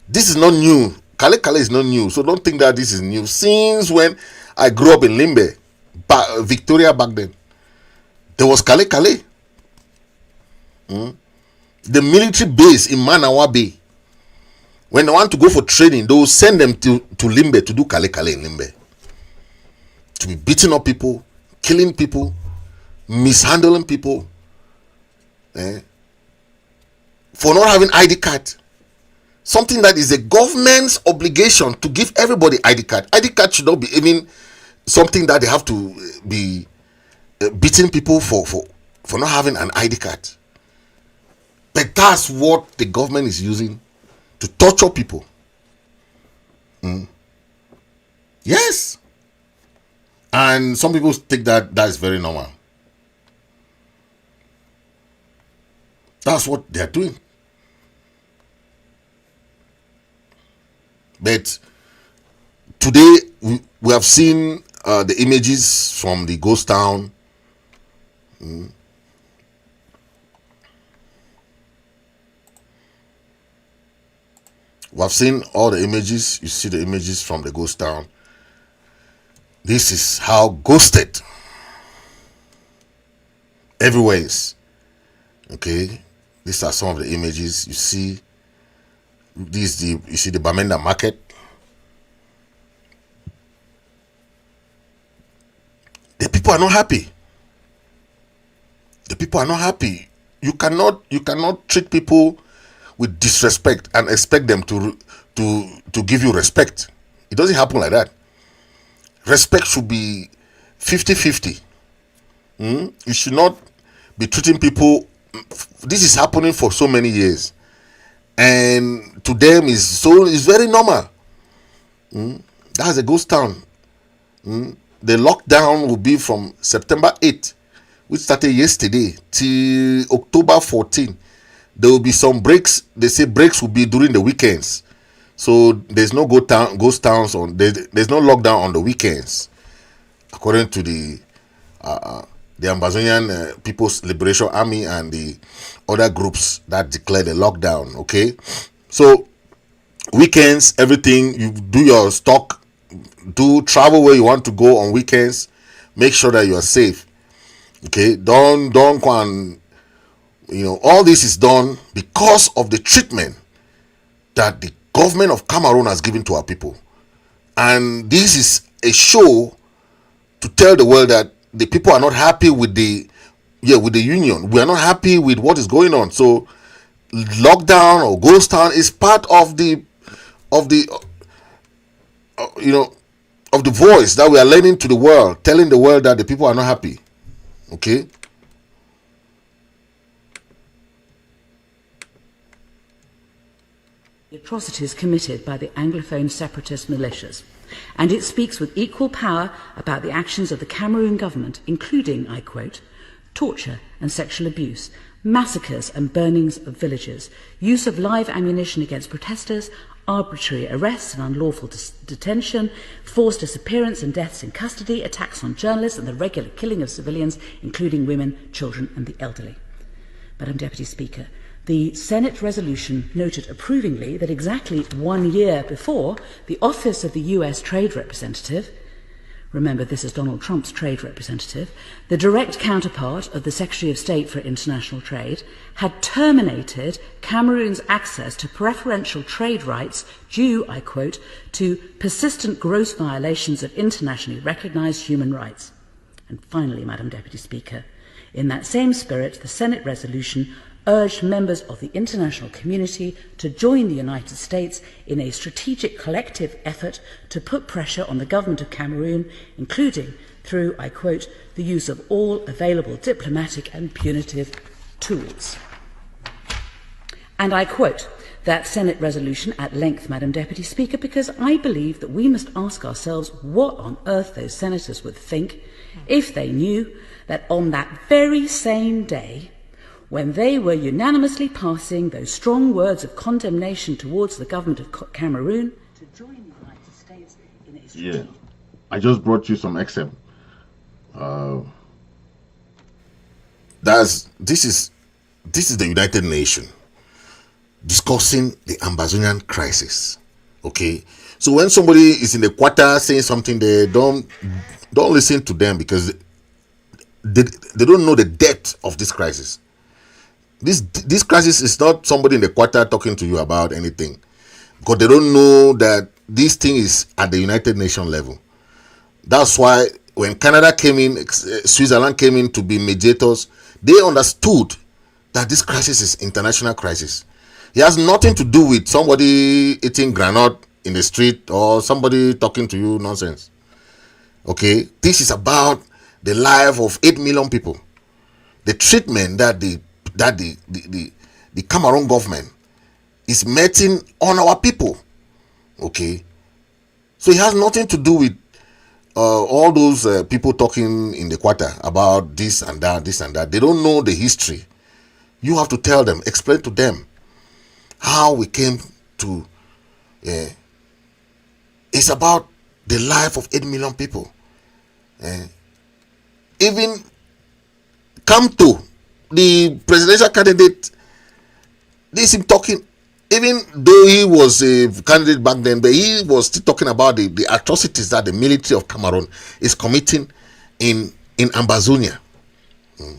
This is not new. Calais is not new, so don't think that this is new. Since when I grew up in Limbe, Victoria back then, there was Calais. The military base in Manawa Bay. When they want to go for training, they will send them to Limbe to do Calais in Limbe. To be beating up people, killing people, mishandling people, for not having ID card. Something that is a government's obligation to give everybody ID card. ID card should not be even something that they have to be beating people for not having an ID card. But that's what the government is using to torture people. Yes. And some people think that is very normal. That's what they are doing. But today we have seen the images from the ghost town. We have seen all the images. You see the images from the ghost town. This is how ghosted everywhere is. Okay, these are some of the images you see. You see the Bamenda market. The people are not happy. The people are not happy. You cannot treat people with disrespect and expect them to give you respect. It doesn't happen like that. Respect should be 50-50. You should not be treating people. This is happening for so many years, and to them it's very normal. That's a ghost town. The lockdown will be from September 8th, which started yesterday, till October 14. There will be some breaks. They say breaks will be during the weekends. So there's no ghost towns there's no lockdown on the weekends, according to the Ambazonian People's Liberation Army and the other groups that declared a lockdown. Okay, so weekends, everything, you do your stock, do travel where you want to go on weekends. Make sure that you are safe. Okay, don't go and, all this is done because of the treatment that the government of Cameroon has given to our people, and this is a show to tell the world that the people are not happy with the union. We are not happy with what is going on. So lockdown or ghost town is part of the voice that we are lending to the world, telling the world that the people are not happy. Okay. Atrocities committed by the Anglophone separatist militias, and it speaks with equal power about the actions of the Cameroon government, including, I quote, torture and sexual abuse, massacres and burnings of villages, use of live ammunition against protesters, arbitrary arrests and unlawful detention, forced disappearance and deaths in custody, attacks on journalists, and the regular killing of civilians, including women, children and the elderly. Madam Deputy Speaker, the Senate resolution noted approvingly that exactly 1 year before, the Office of the US Trade Representative, remember this is Donald Trump's trade representative, the direct counterpart of the Secretary of State for International Trade, had terminated Cameroon's access to preferential trade rights due, I quote, to persistent gross violations of internationally recognized human rights. And finally, Madam Deputy Speaker, in that same spirit, the Senate resolution urged members of the international community to join the United States in a strategic collective effort to put pressure on the government of Cameroon, including through, I quote, the use of all available diplomatic and punitive tools. And I quote that Senate resolution at length, Madam Deputy Speaker, because I believe that we must ask ourselves what on earth those senators would think if they knew that on that very same day, when they were unanimously passing those strong words of condemnation towards the government of Cameroon to join the United States in a strategic... I just brought you some excerpt. This is the United Nations discussing the Ambazonian crisis. Okay, so when somebody is in the quarter saying something, they don't listen to them, because they don't know the depth of this crisis. This crisis is not somebody in the quarter talking to you about anything, because they don't know that this thing is at the United Nations level. That's why when Canada came in, Switzerland came in to be mediators, they understood that this crisis is international crisis. It has nothing to do with somebody eating granite in the street or somebody talking to you nonsense. Okay, this is about the life of 8 million people. The treatment that the Cameroon government is meting on our people. Okay, so it has nothing to do with all those people talking in the quarter about this and that. They don't know the history. You have to tell them, explain to them how we came to. It's about the life of 8 million people. Even come to the presidential candidate, this him talking, even though he was a candidate back then, but he was still talking about the atrocities that the military of Cameroon is committing in Ambazonia.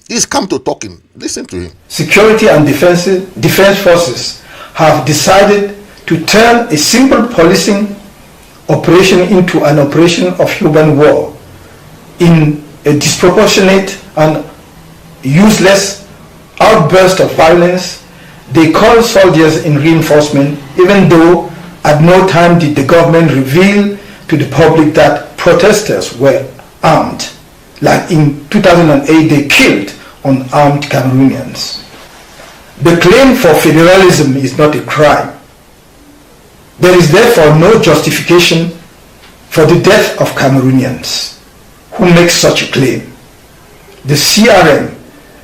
He's come to talking. Listen to him. Security and defense forces have decided to turn a simple policing operation into an operation of human war in a disproportionate and useless outburst of violence. They called soldiers in reinforcement, even though at no time did the government reveal to the public that protesters were armed. like in 2008 they killed unarmed Cameroonians. The claim for federalism is not a crime. There is therefore no justification for the death of Cameroonians who make such a claim. The CRM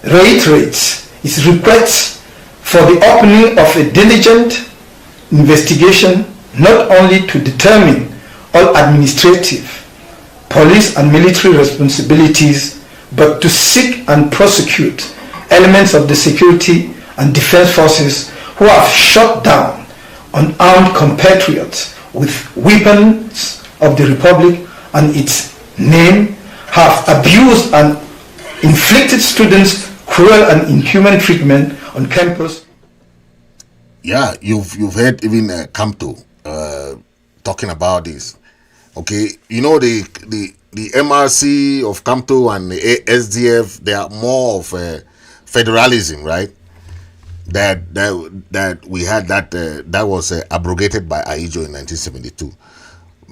reiterates its request for the opening of a diligent investigation not only to determine all administrative, police and military responsibilities, but to seek and prosecute elements of the security and defense forces who have shot down unarmed compatriots with weapons of the Republic and its name, have abused and inflicted students cruel and inhuman treatment on campus. Yeah, you've heard even Kamto talking about this. Okay, you know the MRC of Kamto and the SDF, they are more of federalism, right? That we had that was abrogated by Aijo in 1972.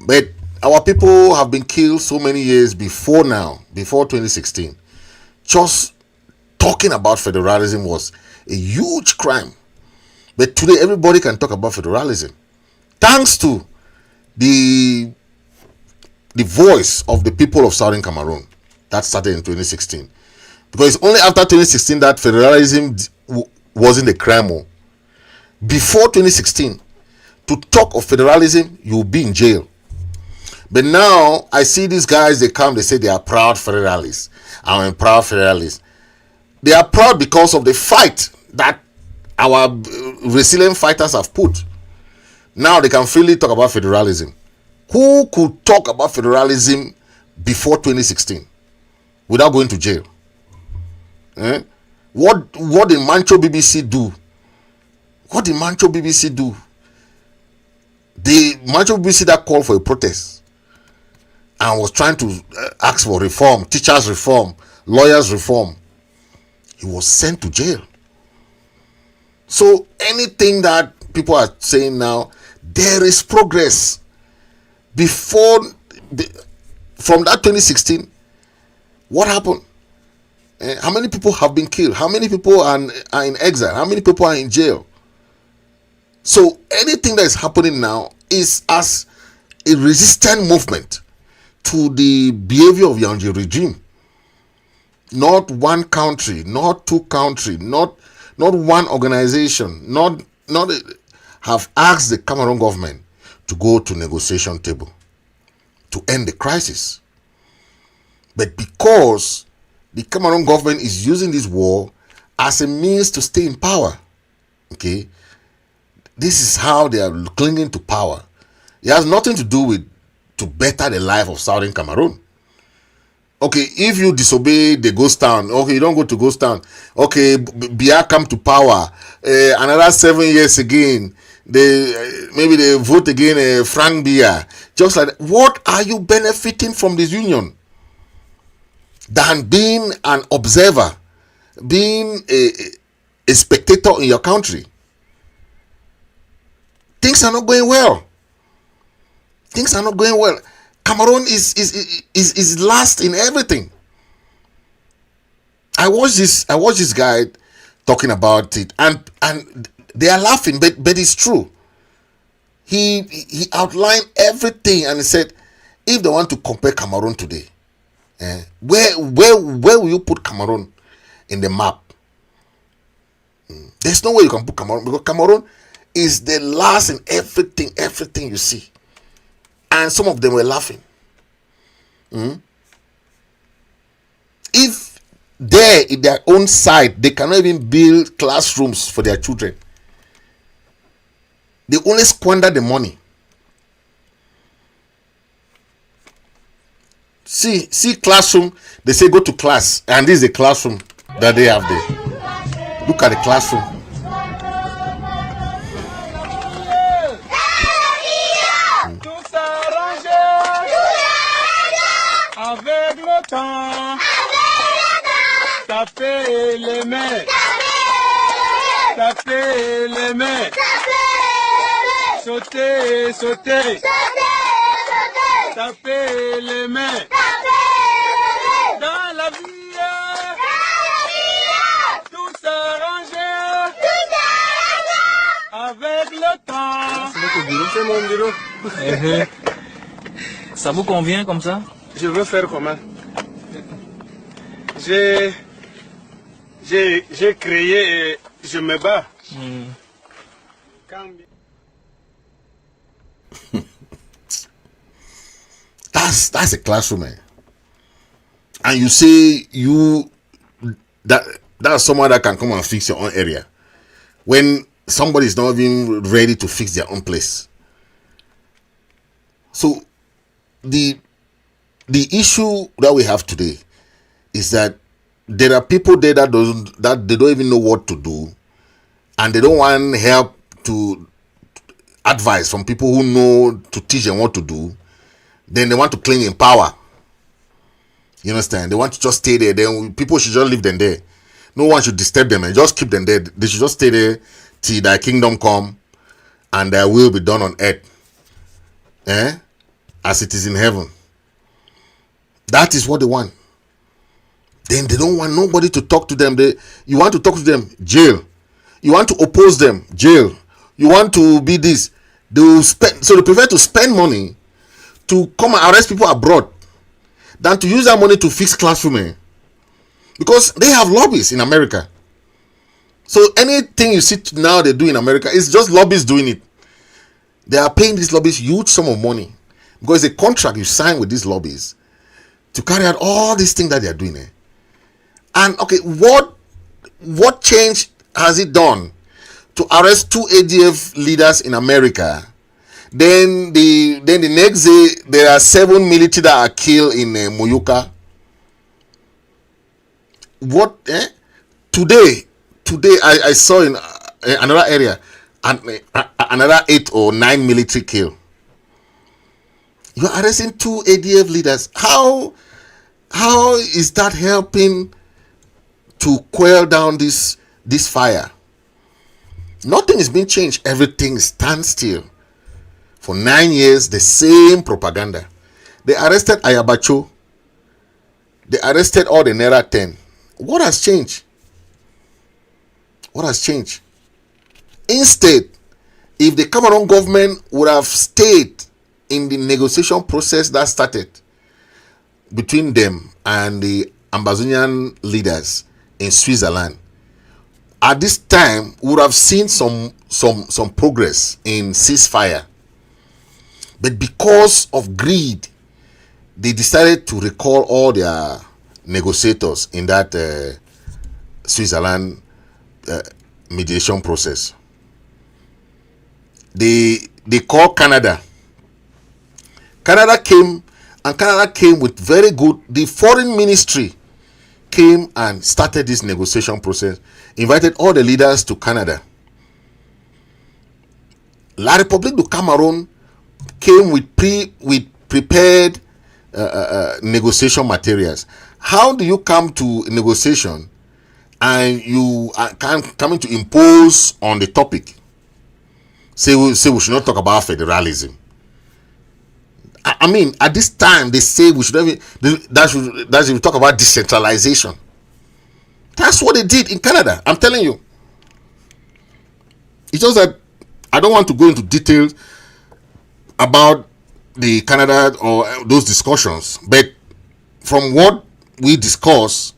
But our people have been killed so many years before 2016. Just talking about federalism was a huge crime. But today everybody can talk about federalism, thanks to the voice of the people of Southern Cameroon that started in 2016. Because it's only after 2016 that federalism wasn't a crime. Before 2016, to talk of federalism, you'll be in jail. But now I see these guys, they come, they say they are proud federalists. I'm a proud federalist. They are proud because of the fight that our resilient fighters have put. Now they can freely talk about federalism. Who could talk about federalism before 2016 without going to jail? What did Mancho BBC do? What did Mancho BBC do? The Mancho BBC that called for a protest and was trying to ask for reform, teachers reform, lawyers reform. He was sent to jail. So anything that people are saying now, there is progress. From that 2016, what happened? How many people have been killed? How many people are in exile? How many people are in jail? So anything that is happening now is as a resistant movement to the behavior of Yaoundé regime. Not one country, not two countries, not one organization, not have asked the Cameroon government to go to negotiation table to end the crisis. But because the Cameroon government is using this war as a means to stay in power, okay, this is how they are clinging to power. It has nothing to do with to better the life of Southern Cameroon. Okay, if you disobey the ghost town, okay, you don't go to ghost town. Okay, Biya come to power. Another 7 years again, maybe they vote again Frank Biya. Just like that. What are you benefiting from this union than being an observer, being a spectator in your country? Things are not going well. Things are not going well. Cameroon is last in everything. I watched this guy talking about it, and they are laughing, but it's true. He outlined everything, and he said, if they want to compare Cameroon today, where will you put Cameroon in the map? There's no way you can put Cameroon, because Cameroon is the last in everything you see. And some of them were laughing. If they, in their own side, they cannot even build classrooms for their children. They only squander the money. See classroom, they say go to class, and this is the classroom that they have there. Look at the classroom. Avec le temps, taper les mains, taper les mains, sauter, sauter, taper les mains. le temps. C'est mon bureau. Ça vous convient comme ça? Je veux faire comment? J'ai créé et je me bats. That's a classroom, man. And you say that's someone that can come and fix your own area when somebody is not even ready to fix their own place. So the issue that we have today is that there are people there that they don't even know what to do, and they don't want help to advice from people who know to teach them what to do. Then they want to cling in power. You understand? They want to just stay there. Then people should just leave them there. No one should disturb them and just keep them there. They should just stay there till thy kingdom come and thy will be done on earth, as it is in heaven. That is what they want. Then they don't want nobody to talk to them. You want to talk to them, jail. You want to oppose them, jail. You want to be this. They will spend. So they prefer to spend money to come and arrest people abroad than to use that money to fix classroom, because they have lobbies in America. So anything you see now they do in America is just lobbies doing it. They are paying these lobbies huge sum of money because it's a contract you sign with these lobbies to carry out all these things that they are doing. And okay, what change has it done to arrest 2 ADF leaders in America? Then the next day there are 7 military that are killed in Moyoka. What? Today I saw in another area another 8 or 9 military killed. You are arresting 2 ADF leaders. How is that helping to quell down this fire? Nothing is being changed. Everything stands still. For 9 years, the same propaganda. They arrested Ayabacho. They arrested all the Naira 10. What has changed? What has changed? Instead, if the Cameroon government would have stayed in the negotiation process that started between them and the Ambazonian leaders in Switzerland, at this time, we would have seen some progress in ceasefire. But because of greed, they decided to recall all their negotiators in that Switzerland mediation process. They called Canada. Canada came with very good. The foreign ministry came and started this negotiation process, invited all the leaders to Canada. La République du Cameroon came with prepared negotiation materials. How do you come to negotiation and you are coming to impose on the topic? Say we should not talk about federalism. I mean, at this time they say we should should talk about decentralization. That's what they did in Canada. I'm telling you. It's just that I don't want to go into details about the Canada or those discussions, but from what we discuss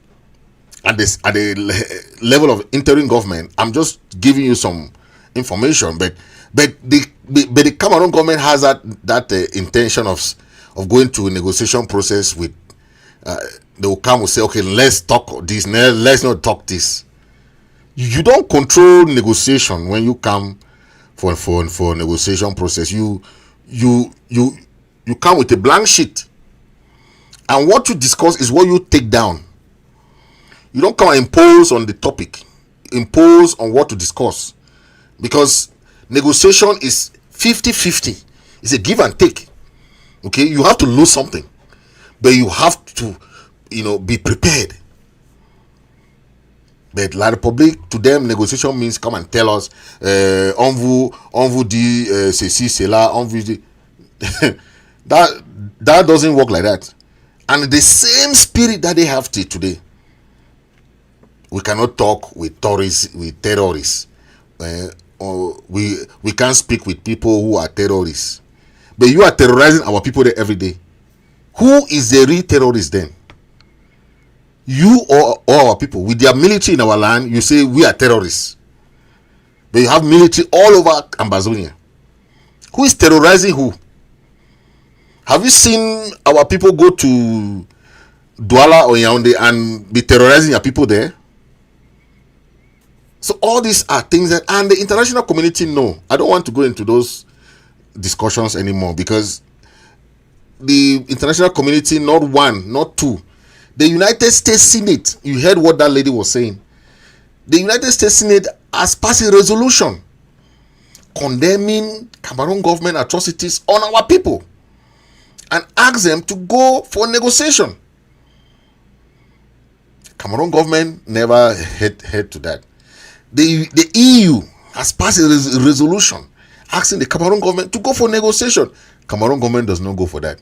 at the level of interim government, I'm just giving you some information. But the Cameroon government has that intention of going to a negotiation process with. They will come and say, okay, let's talk this. Let's not talk this. You don't control negotiation when you come for negotiation process. You come with a blank sheet, and what you discuss is what you take down. You don't come and impose on the topic, impose on what to discuss, because negotiation is 50-50. It's a give and take. Okay, you have to lose something, but you have to, be prepared. But La République, to them, negotiation means come and tell us, on vous dit ceci, cela, on vous dit. that doesn't work like that. And the same spirit that they have today. We cannot talk with terrorists we can't speak with people who are terrorists. But you are terrorizing our people there every day. Who is the real terrorist then? You or our people with their military in our land? You say we are terrorists, but you have military all over Ambazonia. Who is terrorizing who? Have you seen our people go to Douala or Yaoundé and be terrorizing your people there? So all these are things that, and the international community know. I don't want to go into those discussions anymore, because the international community, not one, not two, the United States Senate, you heard what that lady was saying. The United States Senate has passed a resolution condemning Cameroon government atrocities on our people and asked them to go for negotiation. Cameroon government never head to that. The EU has passed a resolution asking the Cameroon government to go for negotiation. Cameroon government does not go for that.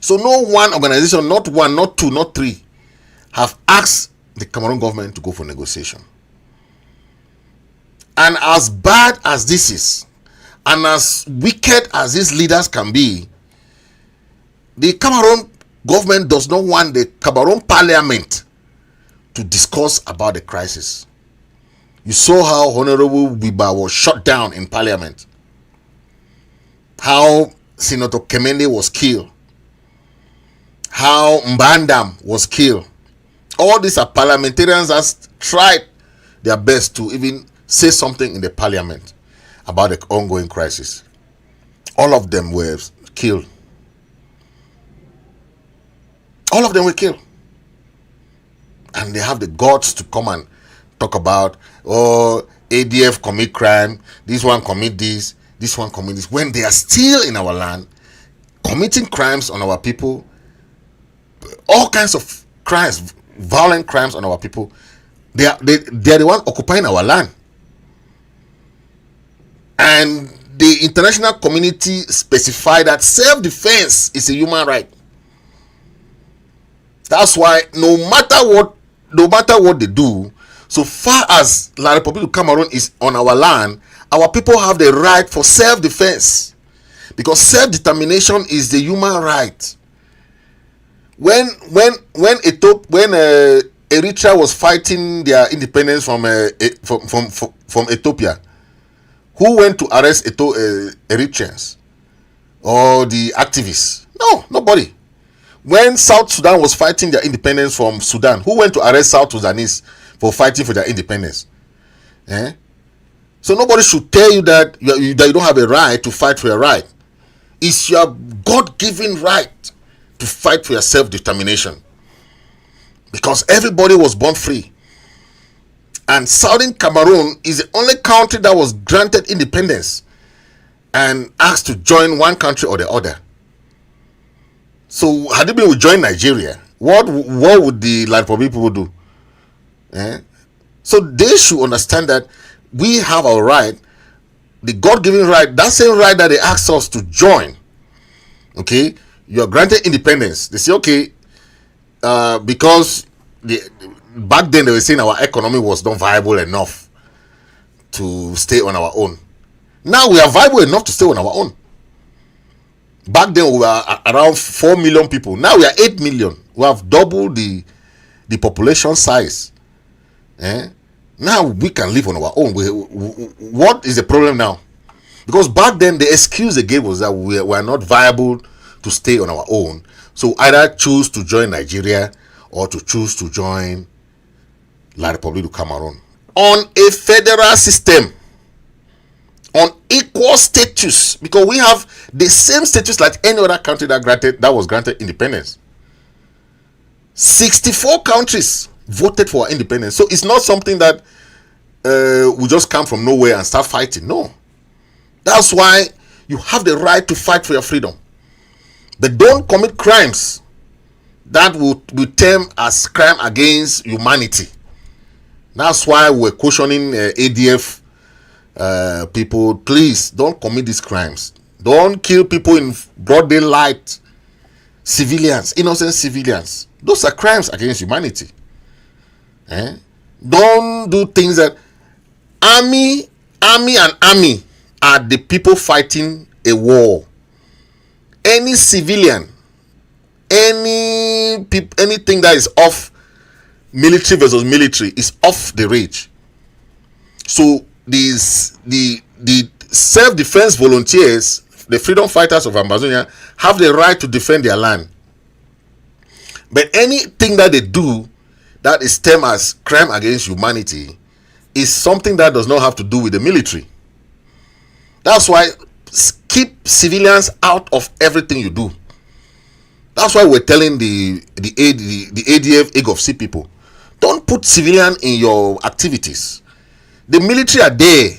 So no one organization, not one, not two, not three, have asked the Cameroon government to go for negotiation. And as bad as this is, and as wicked as these leaders can be, the Cameroon government does not want the Cameroon parliament to discuss about the crisis. You saw how Honorable Biba was shut down in parliament. How Senator Kemende was killed. How Mbandam was killed. All these are parliamentarians that tried their best to even say something in the parliament about the ongoing crisis. All of them were killed. All of them were killed. And they have the guts to come and talk about, oh, ADF commit crime, this one commit this one commit this, when they are still in our land, committing crimes on our people, all kinds of crimes, violent crimes on our people. They are the one occupying our land. And the international community specified that self-defense is a human right. That's why no matter what they do, so far as La Republic of Cameroon is on our land, our people have the right for self-defense, because self-determination is the human right. When Eritrea was fighting their independence from Ethiopia, who went to arrest Eritreans or the activists? No, nobody. When South Sudan was fighting their independence from Sudan, who went to arrest South Sudanese for fighting for their independence? So nobody should tell you that you don't have a right to fight for your right. It's your God-given right to fight for your self-determination, because everybody was born free. And Southern Cameroon is the only country that was granted independence and asked to join one country or the other. So had it been we join Nigeria, what would the La Republic people do? So they should understand that we have our right, the God-given right, that same right that they asked us to join. Okay, you are granted independence. They say, okay, because back then they were saying our economy was not viable enough to stay on our own. Now we are viable enough to stay on our own. Back then we were around 4 million people. Now we are 8 million. We have doubled the population size. Now we can live on our own. What is the problem now? Because back then the excuse they gave was that we are not viable to stay on our own. So either choose to join Nigeria or to choose to join La Republic of Cameroon on a federal system, on equal status, because we have the same status like any other country that was granted independence. 64 countries voted for independence. So it's not something that we just come from nowhere and start fighting. No. That's why you have the right to fight for your freedom. But don't commit crimes that will be termed as crime against humanity. That's why we're cautioning ADF people, please don't commit these crimes. Don't kill people in broad daylight. Civilians, innocent civilians. Those are crimes against humanity. Don't do things that... army are the people fighting a war. Any civilian, anything that is off military versus military is off the range. So the self-defense volunteers, the freedom fighters of Amazonia, have the right to defend their land. But anything that they do that is termed as crime against humanity is something that does not have to do with the military. That's why keep civilians out of everything you do. That's why we're telling the ADF, AGOFC people, don't put civilian in your activities. The military are there.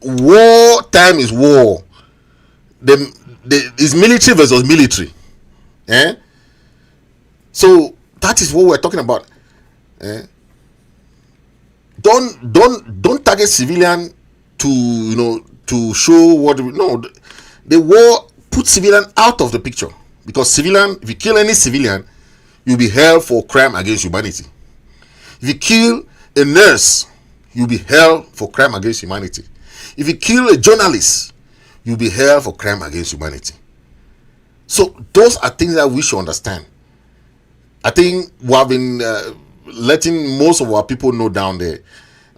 War time is war. Is military versus military. So that is what we're talking about. Don't target civilian to show what. No, the war put civilian out of the picture, because civilian, if you kill any civilian, you'll be held for crime against humanity. If you kill a nurse, you'll be held for crime against humanity. If you kill a journalist, you'll be held for crime against humanity. So those are things that we should understand. I think we have been letting most of our people know down there.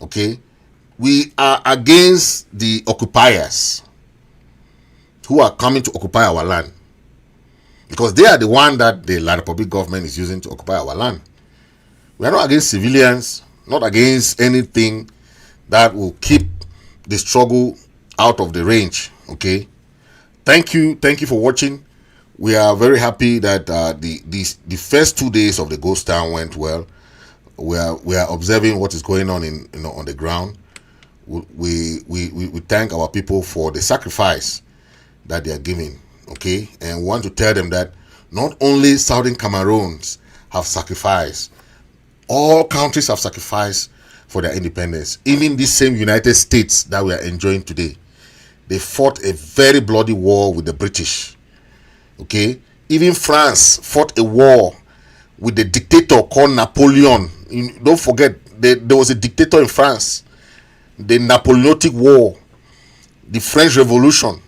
Okay, we are against the occupiers who are coming to occupy our land, because they are the one that the La Republic government is using to occupy our land. We are not against civilians, not against anything that will keep the struggle out of the range. Okay, thank you for watching. We are very happy that the first 2 days of the ghost town went well. We are observing what is going on on the ground. We thank our people for the sacrifice that they are giving. Okay, and we want to tell them that not only Southern Cameroons have sacrificed, all countries have sacrificed for their independence. Even this same United States that we are enjoying today, they fought a very bloody war with the British. Okay, even France fought a war with the dictator called Napoleon. Don't forget, there was a dictator in France, the Napoleonic War, the French Revolution.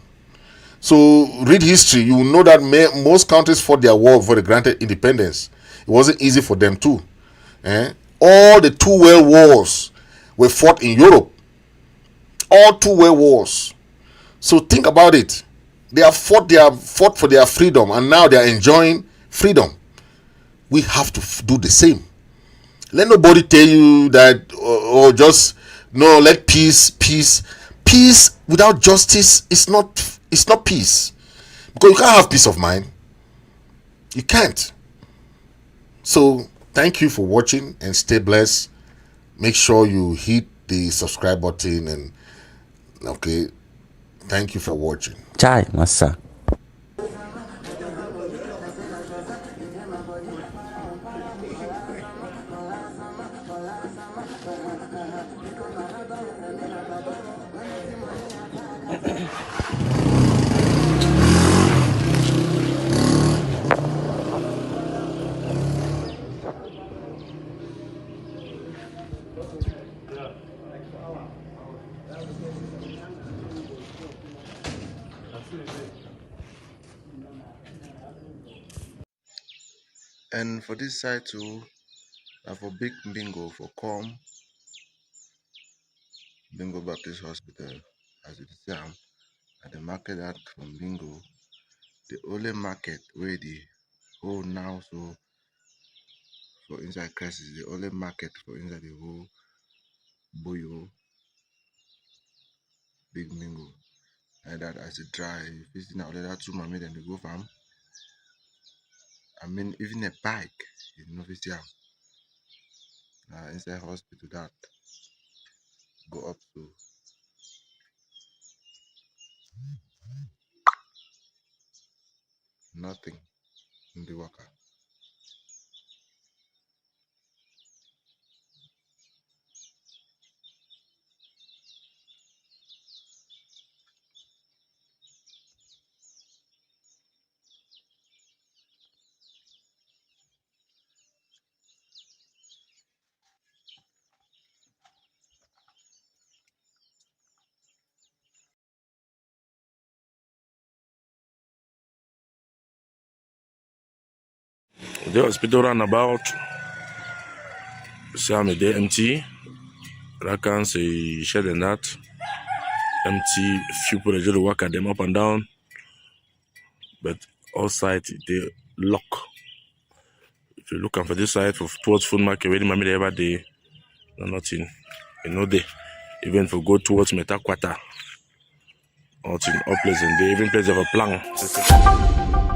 So read history, you will know that most countries fought their war before they granted independence. It wasn't easy for them too. All the 2 world wars were fought in Europe. All 2 world wars. So think about it. They have fought for their freedom, and now they are enjoying freedom. We have to do the same. Let nobody tell you that, or just no. Let peace without justice is not peace, because you can't have peace of mind. You can't. So thank you for watching, and stay blessed. Make sure you hit the subscribe button, and okay. Thank you for watching. Chai, massa. And for this side too, for big bingo for Bingo Baptist Hospital, as you see am, at the market that from Bingo, the only market where the whole now so for inside crisis, the only market for inside the whole Boyo big Bingo. And that as a dry, visiting out that 2 mommy then they go farm. I mean, even a bike, you know, visit inside hospital that go up to nothing in the worker. The hospital roundabout, c'est empty. Là, quand c'est shed and that, empty, few people just walk at them up and down. But outside, they lock. If you're looking for this side towards food market, where the mammy ever day, nothing. You know, they even if you go towards Metaquata, nothing, all place, and they even place have a plan.